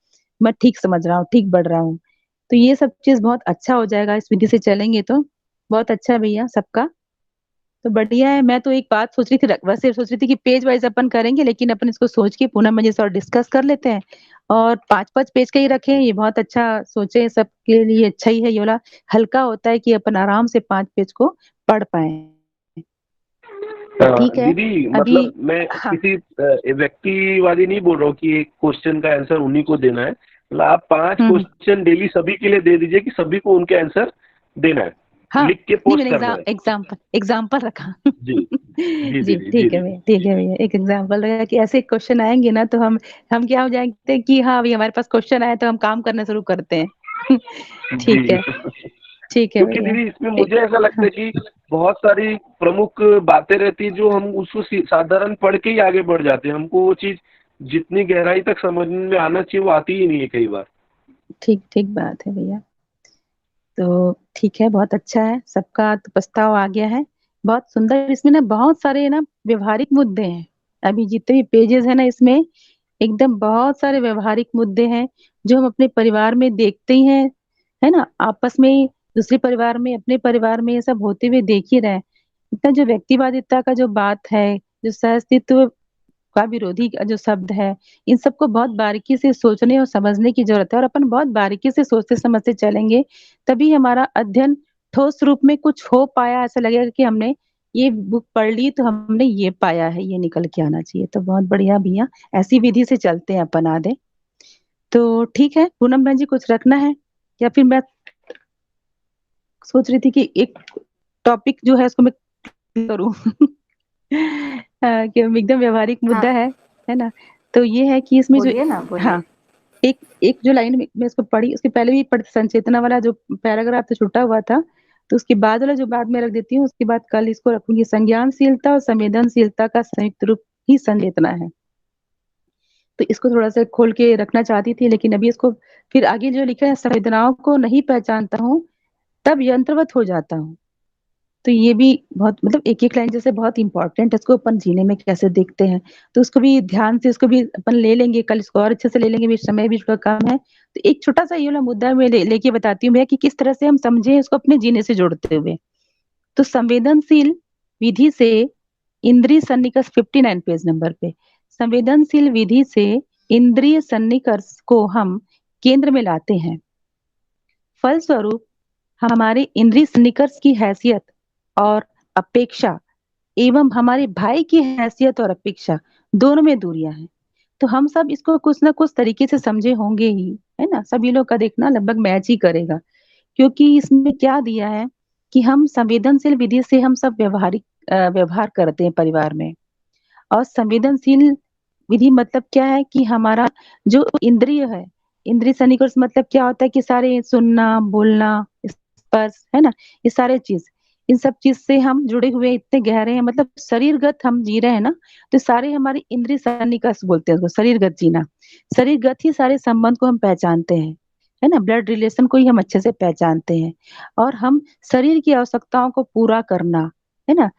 Speaker 9: मैं ठीक समझ रहा हूँ, ठीक बढ़ रहा हूँ। तो ये सब चीज बहुत अच्छा हो जाएगा, इस विधि से चलेंगे तो बहुत अच्छा है भैया सबका। तो बढ़िया है। मैं तो एक बात सोच रही थी, वैसे सोच रही थी कि पेज वाइज अपन करेंगे, लेकिन अपन इसको सोच के पूनम जी से और डिस्कस कर लेते हैं, और 5-5 पेज का ही रखें। ये बहुत अच्छा सोचे, सबके लिए अच्छा ही है ये वाला। हल्का होता है कि अपन आराम से 5 पेज को पढ़ पाए। ठीक है।
Speaker 5: दीदी
Speaker 9: अभी
Speaker 5: मतलब मैं
Speaker 9: हाँ,
Speaker 5: किसी व्यक्ति वाली नहीं बोल रहा हूँ कि एक क्वेश्चन का आंसर उन्हीं को देना है, मतलब आप 5
Speaker 9: हम्म,
Speaker 5: क्वेश्चन डेली सभी के लिए दे दीजिए कि सभी को उनके आंसर देना है,
Speaker 9: हाँ,
Speaker 5: लिख के
Speaker 9: नहीं
Speaker 5: पोस्ट
Speaker 9: मैंने
Speaker 5: करना है।
Speaker 9: एग्जाम्पल एग्जाम्पल रखा।
Speaker 5: जी जी
Speaker 9: जी
Speaker 5: दीदी, जी
Speaker 9: ठीक है
Speaker 5: दीदी।
Speaker 9: भैया, ठीक है भैया, एक एग्जाम्पल रखा कि ऐसे क्वेश्चन आएंगे ना तो हम क्या हो जाएंगे कि हाँ अभी हमारे पास क्वेश्चन आया तो हम काम करना शुरू करते हैं। ठीक
Speaker 5: जी
Speaker 9: है, ठीक है
Speaker 5: क्योंकि
Speaker 9: भैया।
Speaker 5: दीदी इसमें
Speaker 9: एक
Speaker 5: मुझे ऐसा लगता
Speaker 9: हाँ,
Speaker 5: है कि बहुत सारी प्रमुख बातें रहती है जो हम उसको साधारण पढ़ के ही आगे बढ़ जाते हैं, हमको वो चीज जितनी गहराई तक समझ में आना चाहिए वो आती ही नहीं है कई बार।
Speaker 9: ठीक ठीक बात है भैया। तो ठीक है, बहुत अच्छा है, सबका तो प्रस्ताव आ गया है, बहुत सुंदर। इसमें ना बहुत सारे ना व्यवहारिक मुद्दे हैं। अभी जितने भी पेजेस है ना इसमें एकदम बहुत सारे व्यवहारिक मुद्दे हैं जो हम अपने परिवार में देखते ही हैं, है ना, आपस में ही, दूसरे परिवार में, अपने परिवार में, ये सब होते हुए देख ही रहे हैं। इतना जो व्यक्तिवादिता का जो बात है, जो सहअस्तित्व का विरोधी का जो शब्द है, इन सबको बहुत बारीकी से सोचने और समझने की जरूरत है, और अपन बहुत बारीकी से सोचते समझते चलेंगे, तभी हमारा अध्ययन ठोस रूप में कुछ हो पाया, ऐसा लगेगा कि हमने ये बुक पढ़ ली तो हमने ये पाया है, ये निकल के आना चाहिए। तो बहुत बढ़िया भैया, ऐसी विधि से चलते हैं अपन आगे। तो ठीक है पूनम बहन जी, कुछ रखना है, या फिर मैं सोच रही थी कि एक टॉपिक जो है उसको मैं करूं। कि एकदम व्यवहारिक मुद्दा
Speaker 1: हाँ,
Speaker 9: है ना। तो ये है कि इसमें जो,
Speaker 1: बोलिए ना,
Speaker 9: हाँ,
Speaker 1: बोलिए।
Speaker 9: एक एक जो लाइन में इसको पढ़ी, उसके पहले भी संचेतना वाला जो पैराग्राफ तो छूटा हुआ था, तो उसके बाद वाला जो बाद में रख देती हूँ, उसके बाद कल इसको रखूंगी। संज्ञानशीलता और संवेदनशीलता का संयुक्त रूप ही संचेतना है। तो इसको थोड़ा सा खोल के रखना चाहती थी, लेकिन अभी इसको फिर आगे जो लिखा है, संवेदनाओं को नहीं पहचानता हूँ तब यंत्रवत हो जाता हूँ। तो ये भी बहुत, मतलब एक एक लाइन जैसे बहुत इंपॉर्टेंट है, इसको अपन जीने में कैसे देखते हैं, तो उसको भी ध्यान से, इसको भी अपन ले लेंगे कल, इसको और अच्छे से ले लेंगे, भी समय भी थोड़ा कम है। तो एक छोटा सा ये वाला मुद्दा मैं लेके बताती हूँ भैया कि किस तरह से हम समझे इसको अपने जीने से जोड़ते हुए। तो संवेदनशील विधि से इंद्रिय सन्निकर्ष, 59 पेज नंबर पे, संवेदनशील विधि से इंद्रिय सन्निकर्ष को हम केंद्र में लाते हैं। फलस्वरूप हमारे इंद्रिय सन्निकर्ष की हैसियत और अपेक्षा एवं हमारे भाई की हैसियत और अपेक्षा दोनों में दूरियां हैं। तो हम सब इसको कुछ ना कुछ तरीके से समझे होंगे ही, है ना, सभी लोग का देखना लगभग मैच ही करेगा, क्योंकि इसमें क्या दिया है कि हम संवेदनशील विधि से हम सब व्यवहारिक व्यवहार करते हैं परिवार में। और संवेदनशील विधि मतलब क्या है कि हमारा जो इंद्रिय है, इंद्रिय सन्निकर्ष मतलब क्या होता है कि सारे सुनना, बोलना, स्पर्श, है ना, ये सारे चीज, इन सब चीज से हम जुड़े हुए इतने गहरे हैं, मतलब शरीरगत हम जी रहे हैं ना, तो सारे हमारे इंद्रिय सन्निकर्ष बोलते हैं उसको, शरीरगत जीना। शरीरगत ही सारे संबंध को हम पहचानते हैं, है ना, ब्लड रिलेशन को ही हम अच्छे से पहचानते हैं। और हम शरीर की आवश्यकताओं को पूरा करना, है ना,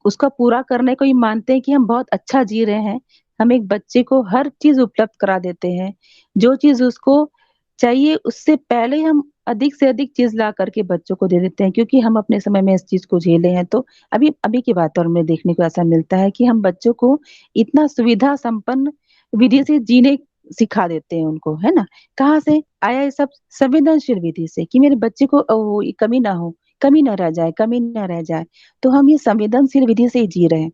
Speaker 9: उसका पूरा करने को ही मानते हैं कि हम बहुत अच्छा जी रहे हैं। हम एक बच्चे को हर चीज उपलब्ध करा देते हैं, जो चीज उसको चाहिए उससे पहले हम अधिक से अधिक चीज ला करके बच्चों को दे देते हैं, क्योंकि हम अपने समय में इस चीज को झेले हैं। तो अभी अभी के वातावरण में देखने को ऐसा मिलता है कि हम बच्चों को इतना सुविधा संपन्न विधि से जीने सिखा देते हैं उनको, है ना। कहाँ से आया ये सब? संवेदनशील विधि से, कि मेरे बच्चे को कमी ना हो, कमी ना रह जाए, कमी ना रह जाए। तो हम ये संवेदनशील विधि से ही जी रहे हैं,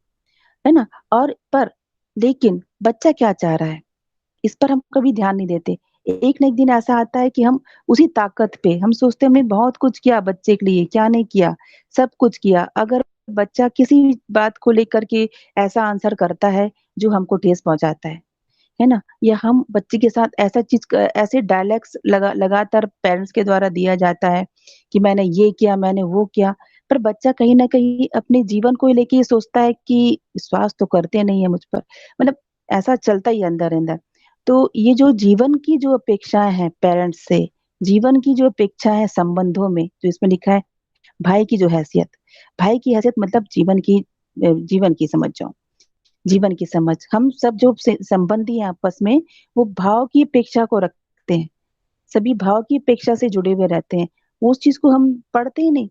Speaker 9: है ना। और पर लेकिन बच्चा क्या चाह रहा है, इस पर हम कभी ध्यान नहीं देते। एक न एक दिन ऐसा आता है कि हम उसी ताकत पे हम सोचते हैं हमने बहुत कुछ किया बच्चे के लिए, क्या नहीं किया, सब कुछ किया। अगर बच्चा किसी भी बात को लेकर के ऐसा आंसर करता है जो हमको ठेस पहुंचाता है ना, या हम बच्चे के साथ ऐसा चीज, ऐसे डायलॉग्स लगातार पेरेंट्स के द्वारा दिया जाता है कि मैंने ये किया, मैंने वो किया, पर बच्चा कहीं ना कहीं अपने जीवन को लेके ये सोचता है कि विश्वास तो करते नहीं है मुझ पर, मतलब ऐसा चलता ही अंदर अंदर। तो ये जो जीवन की जो अपेक्षाएं हैं पेरेंट्स से, जीवन की जो अपेक्षा है संबंधों में, जो इसमें लिखा है भाई की जो हैसियत, भाई की हैसियत मतलब जीवन की समझ जाओ, जीवन की समझ, हम सब जो संबंधी हैं आपस में, वो भाव की अपेक्षा को रखते हैं, सभी भाव की अपेक्षा से जुड़े हुए रहते हैं। उस चीज को हम पढ़ते ही नहीं,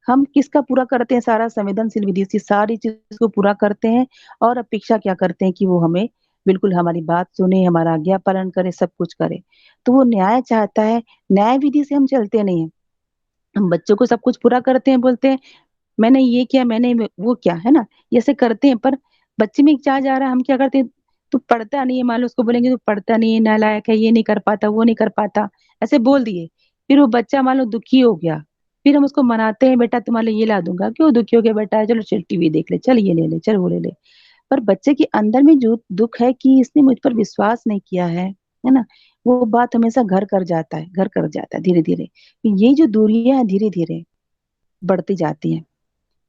Speaker 9: हम किसका पूरा करते हैं? सारा संवेदनशील विधि से सारी चीज को पूरा करते हैं और अपेक्षा क्या करते हैं कि वो हमें बिल्कुल हमारी बात सुने, हमारा आज्ञा पालन करे, सब कुछ करे। तो वो न्याय चाहता है, न्याय विधि से हम चलते नहीं है। हम बच्चों को सब कुछ पूरा करते हैं, बोलते हैं मैंने ये किया, मैंने वो क्या, है ना, ये ऐसे करते हैं। पर बच्चे में क्या जा रहा है, हम क्या करते हैं, तू पढ़ता नहीं है, मान लो उसको बोलेंगे तू पढ़ता नहीं है, नालायक है, ये नहीं कर पाता, वो नहीं कर पाता, ऐसे बोल दिए। फिर वो बच्चा मान लो दुखी हो गया, फिर हम उसको मनाते हैं, बेटा तुम्हारे लिए ये ला दूंगा। क्यों दुखी हो गया बेटा? चलो चल टीवी देख ले, चल ये ले ले, चल वो ले ले। पर बच्चे के अंदर में जो दुख है कि इसने मुझ पर विश्वास नहीं किया है ना, वो बात हमेशा घर कर जाता है, घर कर जाता है धीरे धीरे। ये जो दूरियां हैं धीरे धीरे बढ़ती जाती हैं।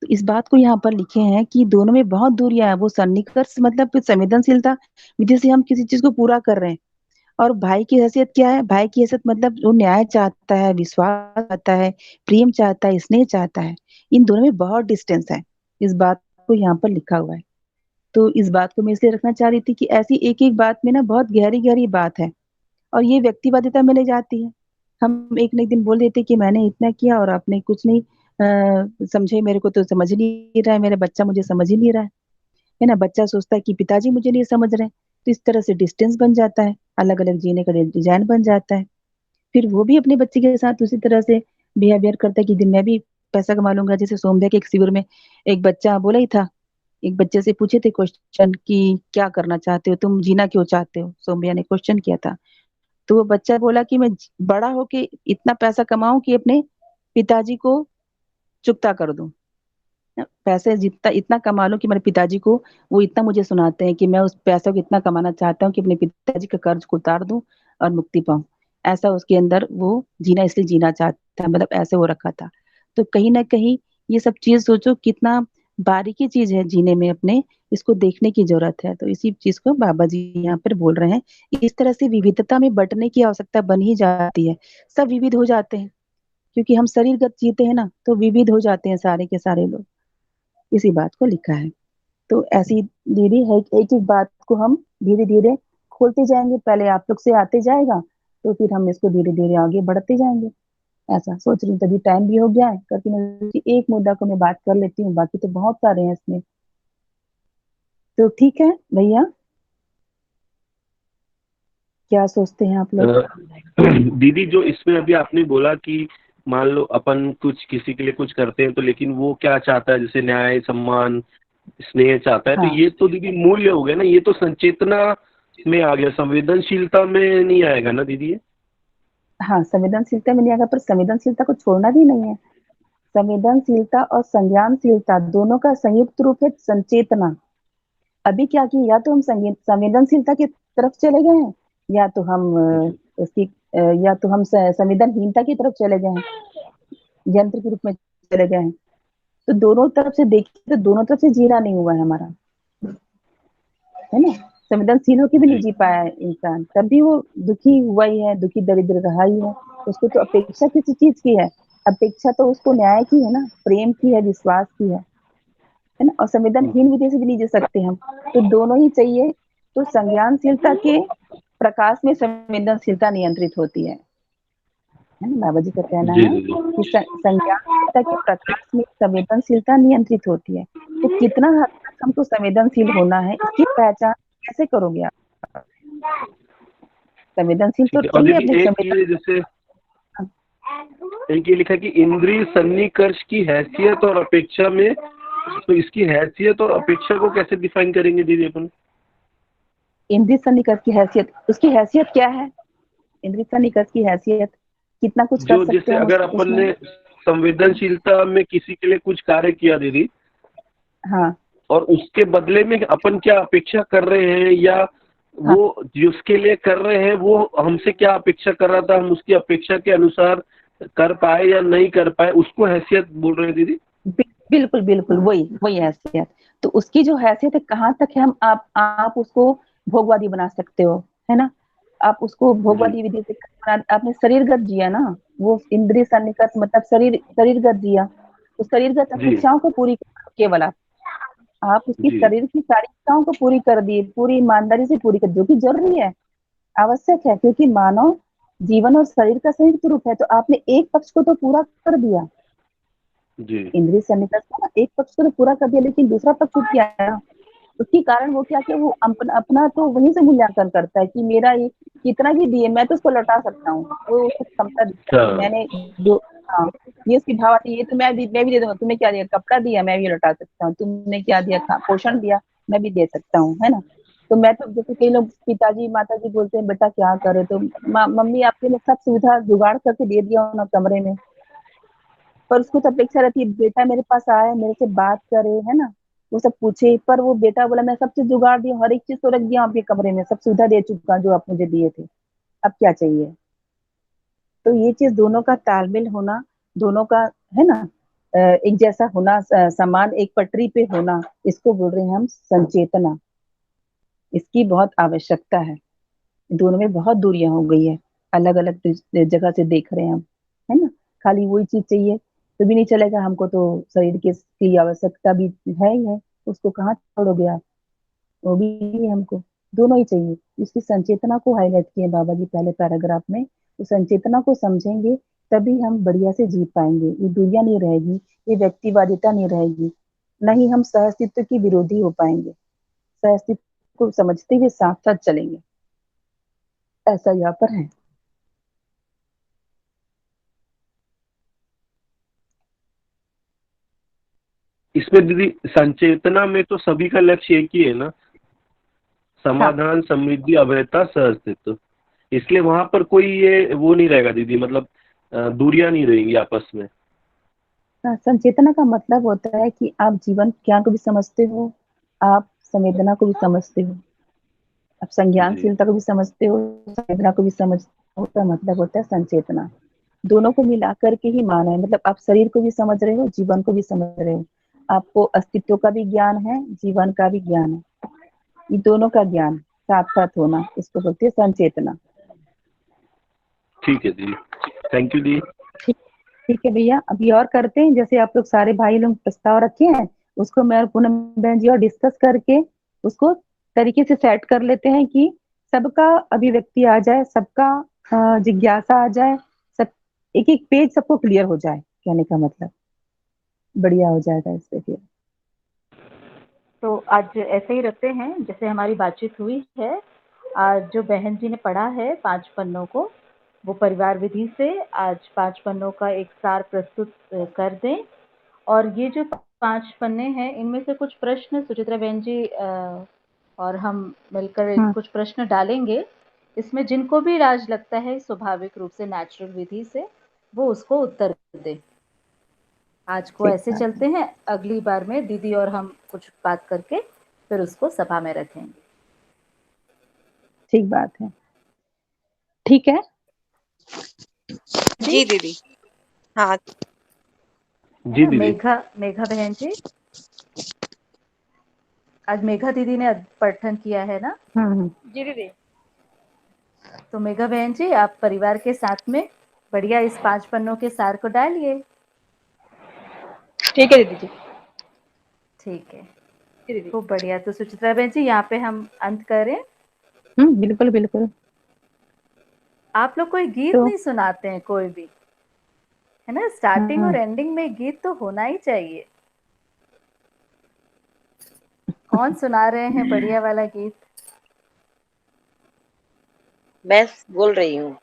Speaker 9: तो इस बात को यहाँ पर लिखे हैं कि दोनों में बहुत दूरियां है। वो सन्निकर्ष मतलब कि संवेदनशीलता विधि से हम किसी चीज को पूरा कर रहे हैं, और भाई की हैसियत क्या है? भाई की हैसियत मतलब वो न्याय चाहता है, विश्वास चाहता है, प्रेम चाहता है, स्नेह चाहता है। इन दोनों में बहुत डिस्टेंस है, इस बात को यहाँ पर लिखा हुआ है। तो इस बात को मैं इसलिए रखना चाह रही थी कि ऐसी एक एक बात में ना बहुत गहरी गहरी बात है, और ये व्यक्तिवादिता में ले जाती है। हम एक न एक दिन बोल देते कि मैंने इतना किया और आपने कुछ नहीं समझे, मेरे को तो समझ नहीं रहा है, मेरा बच्चा मुझे समझ ही नहीं रहा है ना। बच्चा सोचता है कि पिताजी मुझे नहीं समझ रहे हैं, तो इस तरह से डिस्टेंस बन जाता है, अलग अलग जीने का डिजाइन बन जाता है। फिर वो भी अपने बच्चे के साथ उसी तरह से बिहेवियर करता है कि दिन मैं भी पैसा कमा लूंगा। जैसे सोमदेव के एक शिविर में एक बच्चा बोला ही था, एक बच्चे से पूछे थे क्वेश्चन कि क्या करना चाहते हो तुम, जीना क्यों चाहते हो, सोम्या ने क्वेश्चन किया था। तो वो बच्चा बोला कि मैं बड़ा होके इतना पैसा कमाऊं कि अपने पिताजी को चुकता कर दूं, पैसे जितना इतना कमा लूं कि मेरे पिताजी को वो इतना मुझे सुनाते हैं कि मैं उस पैसे को इतना कमाना चाहता हूँ कि अपने पिताजी का कर्ज को उतार दूं और मुक्ति पाऊं। ऐसा उसके अंदर वो जीना इसलिए जीना चाहता है, मतलब ऐसे वो रखा था। तो कहीं ना कहीं ये सब चीज सोचो कितना बारीकी चीज है जीने में अपने, इसको देखने की जरूरत है। तो इसी चीज को बाबा जी यहाँ पर बोल रहे हैं। इस तरह से विविधता में बंटने की आवश्यकता बन ही जाती है, सब विविध हो जाते हैं, क्योंकि हम शरीरगत जीते हैं ना, तो विविध हो जाते हैं सारे के सारे लोग। इसी बात को लिखा है। तो ऐसी दीदी है, एक एक बात को हम धीरे धीरे खोलते जाएंगे, पहले आप लोग से आते जाएगा, तो फिर हम इसको धीरे धीरे आगे बढ़ते जाएंगे। ऐसा सोच रही हूँ, तभी टाइम भी हो गया है, करके मैं एक मुद्दा को मैं बात कर लेती हूँ, बाकी तो बहुत सारे हैं इसमें। तो ठीक है भैया, क्या सोचते हैं आप लोग?
Speaker 5: दीदी जो इसमें अभी आपने बोला कि मान लो अपन कुछ किसी के लिए कुछ करते हैं, तो लेकिन वो क्या चाहता है, जैसे न्याय, सम्मान, स्नेह चाहता है,
Speaker 9: हाँ
Speaker 5: तो ये तो दीदी मूल्य हो गया ना, ये तो संचेतना में आ गया, संवेदनशीलता में नहीं आएगा ना दीदी ये?
Speaker 9: हाँ, संवेदनशीलता में नहीं आएगा, पर संवेदनशीलता को छोड़ना भी नहीं है। संवेदनशीलता और संज्ञानशीलता दोनों का संयुक्त रूप है संचेतना। अभी क्या किया, या तो हम संवेदनशीलता की तरफ चले गए हैं, या तो हम उसकी या तो हम संवेदनहीनता की तरफ चले गए हैं, यंत्र के रूप में चले गए हैं। तो दोनों तरफ से देखिए तो दोनों तरफ से जीना नहीं हुआ है हमारा, है ना। संवेदनशील होकर भी नहीं जी पाया है इंसान, तब भी वो दुखी हुआ ही है, दुखी दरिद्र रहा ही है। उसको तो अपेक्षा किसी चीज की है, अपेक्षा तो उसको न्याय की है ना, प्रेम की है, विश्वास की है ना। और संवेदनहीन विधि से भी नहीं जी सकते हम, तो दोनों ही चाहिए। तो संज्ञानशीलता के प्रकाश में संवेदनशीलता नियंत्रित होती है ना। बाबा जी का कहना
Speaker 5: जी
Speaker 9: है
Speaker 5: दीदी।
Speaker 9: कि संज्ञानशीलता के प्रकाश में संवेदनशीलता नियंत्रित होती है। तो कितना हद तक हमको संवेदनशील होना है, इसकी पहचान कैसे करोगे आप? संवेदनशील तो
Speaker 5: ठीक है। और
Speaker 9: चाहिए अपनी
Speaker 5: दीदी एक
Speaker 9: संवेदन।
Speaker 5: ये जैसे एक ये लिखा कि इंद्रिय सन्निकर्ष की हैसियत और अपेक्षा में, तो इसकी हैसियत और अपेक्षा को कैसे डिफाइन करेंगे दीदी अपन?
Speaker 9: इंद्रिय सन्निकर्ष की हैसियत, उसकी हैसियत क्या है? इंद्रिय सन्निकर्ष की हैसियत कितना कुछ कर
Speaker 5: जो
Speaker 9: सकते
Speaker 5: जैसे
Speaker 9: हैं हम
Speaker 5: अगर अपन
Speaker 9: उसमें।
Speaker 5: ने संवेदनशीलता में किसी के लिए कुछ कार्य किया दीदी,
Speaker 9: हाँ
Speaker 5: और उसके बदले में अपन क्या अपेक्षा कर रहे हैं, या
Speaker 9: हाँ,
Speaker 5: वो जिसके लिए कर रहे हैं वो हमसे क्या अपेक्षा कर रहा था, हम उसकी अपेक्षा के अनुसार कर पाए या नहीं कर पाए, उसको हैसियत बोल रहे हैं दीदी?
Speaker 9: बिल्कुल बिल्कुल वही वही हैसियत। तो उसकी जो हैसियत है कहाँ तक है, हम आप उसको भोगवादी बना सकते हो, है ना। आप उसको
Speaker 5: जी
Speaker 9: भोगवादी विधि से आपने शरीरगत जिया ना, वो इंद्रिय सन्निकर्ष मतलब शरीरगत जिया, तो शरीरगत
Speaker 5: जी
Speaker 9: अपेक्षाओं को पूरी केवल आप उसकी
Speaker 5: जी
Speaker 9: शरीर की सारी इच्छाओं को पूरी कर दिए, पूरी ईमानदारी से पूरी कर, जो कि जरूरी है, आवश्यक है, क्योंकि मानव जीवन और शरीर का संयुक्त रूप है। तो आपने एक पक्ष को तो पूरा कर दिया,
Speaker 5: जी
Speaker 9: इंद्रिय सन्निकर्ष का एक पक्ष तो पूरा कर दिया, लेकिन दूसरा पक्ष छूट गया ना। उसके कारण वो क्या किया, वो अपना तो वहीं से मूल्यांकन करता है कि मेरा ये कितना भी दिए मैं तो उसको लौटा सकता हूँ। वो उसको क्षमता दिखता है कि
Speaker 5: अच्छा
Speaker 9: मैंने जो, हाँ, ये उसकी भाव आती है, ये तो मैं भी दे दूंगा, तुमने क्या दिया, कपड़ा दिया मैं भी लौटा सकता हूँ, तुमने क्या दिया था, पोषण दिया मैं भी दे सकता हूँ, है ना। तो मैं तो जैसे कई लोग पिताजी माताजी बोलते हैं बेटा क्या करे, तो मम्मी आपके लिए सब सुविधा जुगाड़ करके दे दिया हो ना कमरे में, पर उसको तो अपेक्षा रहती है बेटा मेरे पास आए, मेरे से बात करे, है ना, वो सब पूछे। पर वो बेटा बोला मैं सब चीज जुगाड़ दिया, हर एक चीज तो रख दिया आपके कमरे में, सब सुविधा दे चुका जो आप मुझे दिए थे, अब क्या चाहिए। तो ये चीज दोनों का तालमेल होना, दोनों का, है ना, एक जैसा होना, समान एक पटरी पे होना, इसको बोल रहे हैं हम संचेतना। इसकी बहुत आवश्यकता है। दोनों में बहुत दूरियां हो गई है, अलग अलग जगह से देख रहे हैं हम, है ना। खाली वही चीज चाहिए तो भी नहीं चलेगा, हमको तो शरीर की आवश्यकता भी है ही है, उसको कहाँ छोड़ोगे आप, वो भी है हमको, दोनों ही चाहिए। इसकी संचेतना को हाईलाइट किए बाबा जी पहले पैराग्राफ में। तो संचेतना को समझेंगे तभी हम बढ़िया से जी पाएंगे, ये दूरियां नहीं रहेगी, ये व्यक्तिवादिता नहीं रहेगी, नहीं हम सहअस्तित्व की विरोधी हो पाएंगे, सहअस्तित्व को समझते हुए साथ साथ चलेंगे, ऐसा यहाँ पर है।
Speaker 5: इसमें दीदी संचेतना में तो सभी का लक्ष्य एक ही है ना, समाधान, समृद्धि, अभयता, सहअस्तित्व। इसलिए वहां पर कोई ये वो नहीं रहेगा दीदी, मतलब दूरियां नहीं रहेंगी आपस में।
Speaker 9: संचेतना का मतलब होता है कि आप जीवन ज्ञान को भी समझते हो, आप संवेदना को भी समझते हो, आप
Speaker 5: जी
Speaker 9: संज्ञानशीलता को भी समझते हो, संवेदना को भी समझते हो, उसका मतलब होता है संचेतना। दोनों को मिला करके ही मान है, मतलब आप शरीर को भी समझ रहे हो, जीवन को भी समझ रहे हो, आपको अस्तित्व का भी ज्ञान है, जीवन का भी ज्ञान है, ये दोनों का ज्ञान साथ साथ होना, इसको बोलते हैं संचेतना।
Speaker 5: ठीक है दीदी, थैंक यू दी।
Speaker 9: ठीक ठीक है भैया, अभी और करते हैं, जैसे आप लोग सारे भाई लोग प्रस्ताव रखे हैं, उसको मैं और पूनम बहन जी और डिस्कस करके उसको तरीके से सेट कर लेते हैं कि सबका अभिव्यक्ति आ जाए, सबका जिज्ञासा आ जाए, सब एक एक पेज सबको क्लियर हो जाए, कहने का मतलब बढ़िया हो जाएगा इससे फिर।
Speaker 1: तो आज ऐसे ही रखते हैं जैसे हमारी बातचीत हुई है। आज जो बहन जी ने पढ़ा है 5 पन्नों को, वो परिवार विधि से आज 5 पन्नों का एक सार प्रस्तुत कर दें। और ये जो 5 पन्ने हैं, इनमें से कुछ प्रश्न सुचित्रा बहन जी और हम मिलकर कुछ प्रश्न डालेंगे। इसमें जिनको भी राज लगता है स्वाभाविक रूप से नेचुरल विधि से, वो उसको उत्तर दे। आज को ऐसे चलते हैं, अगली बार में दीदी और हम कुछ बात करके फिर उसको सभा में रखेंगे।
Speaker 9: ठीक बात है, ठीक है
Speaker 3: जी दीदी। हाँ
Speaker 5: जी दीदी।
Speaker 1: मेघा बहन जी, आज मेघा दीदी ने पठन किया है ना?
Speaker 8: जी दीदी।
Speaker 1: तो मेघा बहन जी, आप परिवार के साथ में बढ़िया इस 5 पन्नों के सार को डालिए।
Speaker 8: ठीक है दीदी जी।
Speaker 1: ठीक है, खूब बढ़िया। तो सुचित्रा बहन जी, यहाँ पे हम अंत करें?
Speaker 9: बिल्कुल बिल्कुल।
Speaker 1: आप लोग कोई गीत
Speaker 9: तो
Speaker 1: नहीं सुनाते हैं कोई भी, है ना? स्टार्टिंग और एंडिंग में गीत तो होना ही चाहिए। कौन सुना रहे हैं बढ़िया वाला गीत?
Speaker 4: मैं बोल रही हूँ,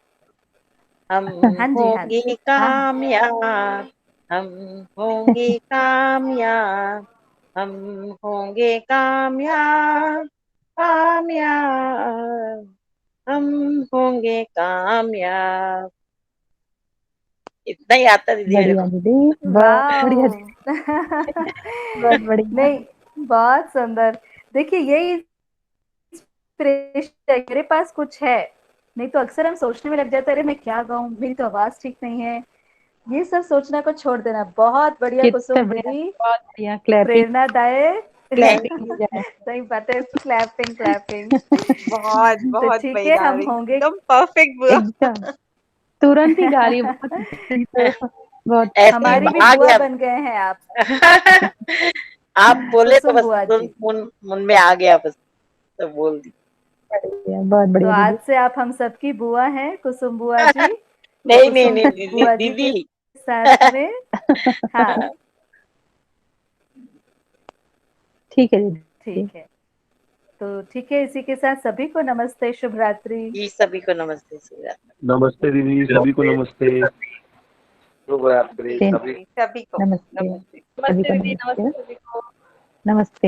Speaker 4: हम
Speaker 1: हाँ जी, हाँ
Speaker 4: होंगे
Speaker 1: जी।
Speaker 4: कामयाब, हम होंगे कामयाब, हम होंगे कामयाब, कामयाब, हम होंगे कामयाब। इतना ही आता दीदी मेरे
Speaker 9: बढ़िया
Speaker 4: को।
Speaker 9: दीदी, बहुत बढ़िया
Speaker 1: वाह
Speaker 9: दीदी, बहुत बढ़िया।
Speaker 1: नहीं, बहुत सुंदर। देखिए, यही इंस्पिरेशन है, मेरे पास कुछ है, नहीं तो अक्सर हम सोचने में लग जाते हैं, अरे मैं क्या गाऊं, मेरी तो आवाज ठीक नहीं है। ये सब सोचना को छोड़ देना। बहुत बढ़िया
Speaker 9: कितना
Speaker 1: कुसुम
Speaker 9: बढ़िया,
Speaker 1: दीदी,
Speaker 9: बहुत बढ़िया, क्लैपिंग
Speaker 1: प्रेरणादायक।
Speaker 9: क्लैपिंग हो जाए।
Speaker 1: सही बात है, क्लैपिंग क्लैपिंग।
Speaker 3: बहुत
Speaker 1: तो
Speaker 3: बहुत
Speaker 1: ठीक है,
Speaker 3: मजेदार,
Speaker 1: हम होंगे।
Speaker 3: एकदम परफेक्ट बुआ।
Speaker 9: एकदम तुरंत ही गा रही है, बहुत बहुत
Speaker 4: ऐसे ही
Speaker 1: हमारी भी
Speaker 4: आ
Speaker 1: बुआ
Speaker 4: गया।
Speaker 1: बन गए हैं आप,
Speaker 4: आप बोले तो
Speaker 1: कुसुम
Speaker 4: बस
Speaker 1: बुआ जी।
Speaker 4: मन में आ गया, बस तो बोल दी।
Speaker 9: बढ़िया, बहुत
Speaker 1: तो
Speaker 9: बढ़िया
Speaker 1: आज
Speaker 9: दीदी।
Speaker 1: से आप हम सबकी बुआ हैं, कुसुम बुआ जी। तो
Speaker 4: नहीं नहीं
Speaker 1: कुसुम
Speaker 4: नहीं
Speaker 1: बुआ जी के
Speaker 4: दीदी,
Speaker 1: साथ में, हाँ,
Speaker 9: ठीक है दीदी।
Speaker 1: ठीक है, तो ठीक है, इसी के साथ सभी को नमस्ते, शुभ रात्रि।
Speaker 4: जी सभी को नमस्ते, शुभ रात्रि।
Speaker 5: नमस्ते दीदी, सभी को नमस्ते।
Speaker 6: शुभ रात्रि
Speaker 9: सेम।
Speaker 6: सभी।
Speaker 3: सभी को
Speaker 9: नमस्ते
Speaker 3: नमस्ते।
Speaker 9: सभी को
Speaker 8: नमस्ते दीदी,
Speaker 9: नमस्ते
Speaker 8: नमस्ते सभी को।
Speaker 9: नमस्ते।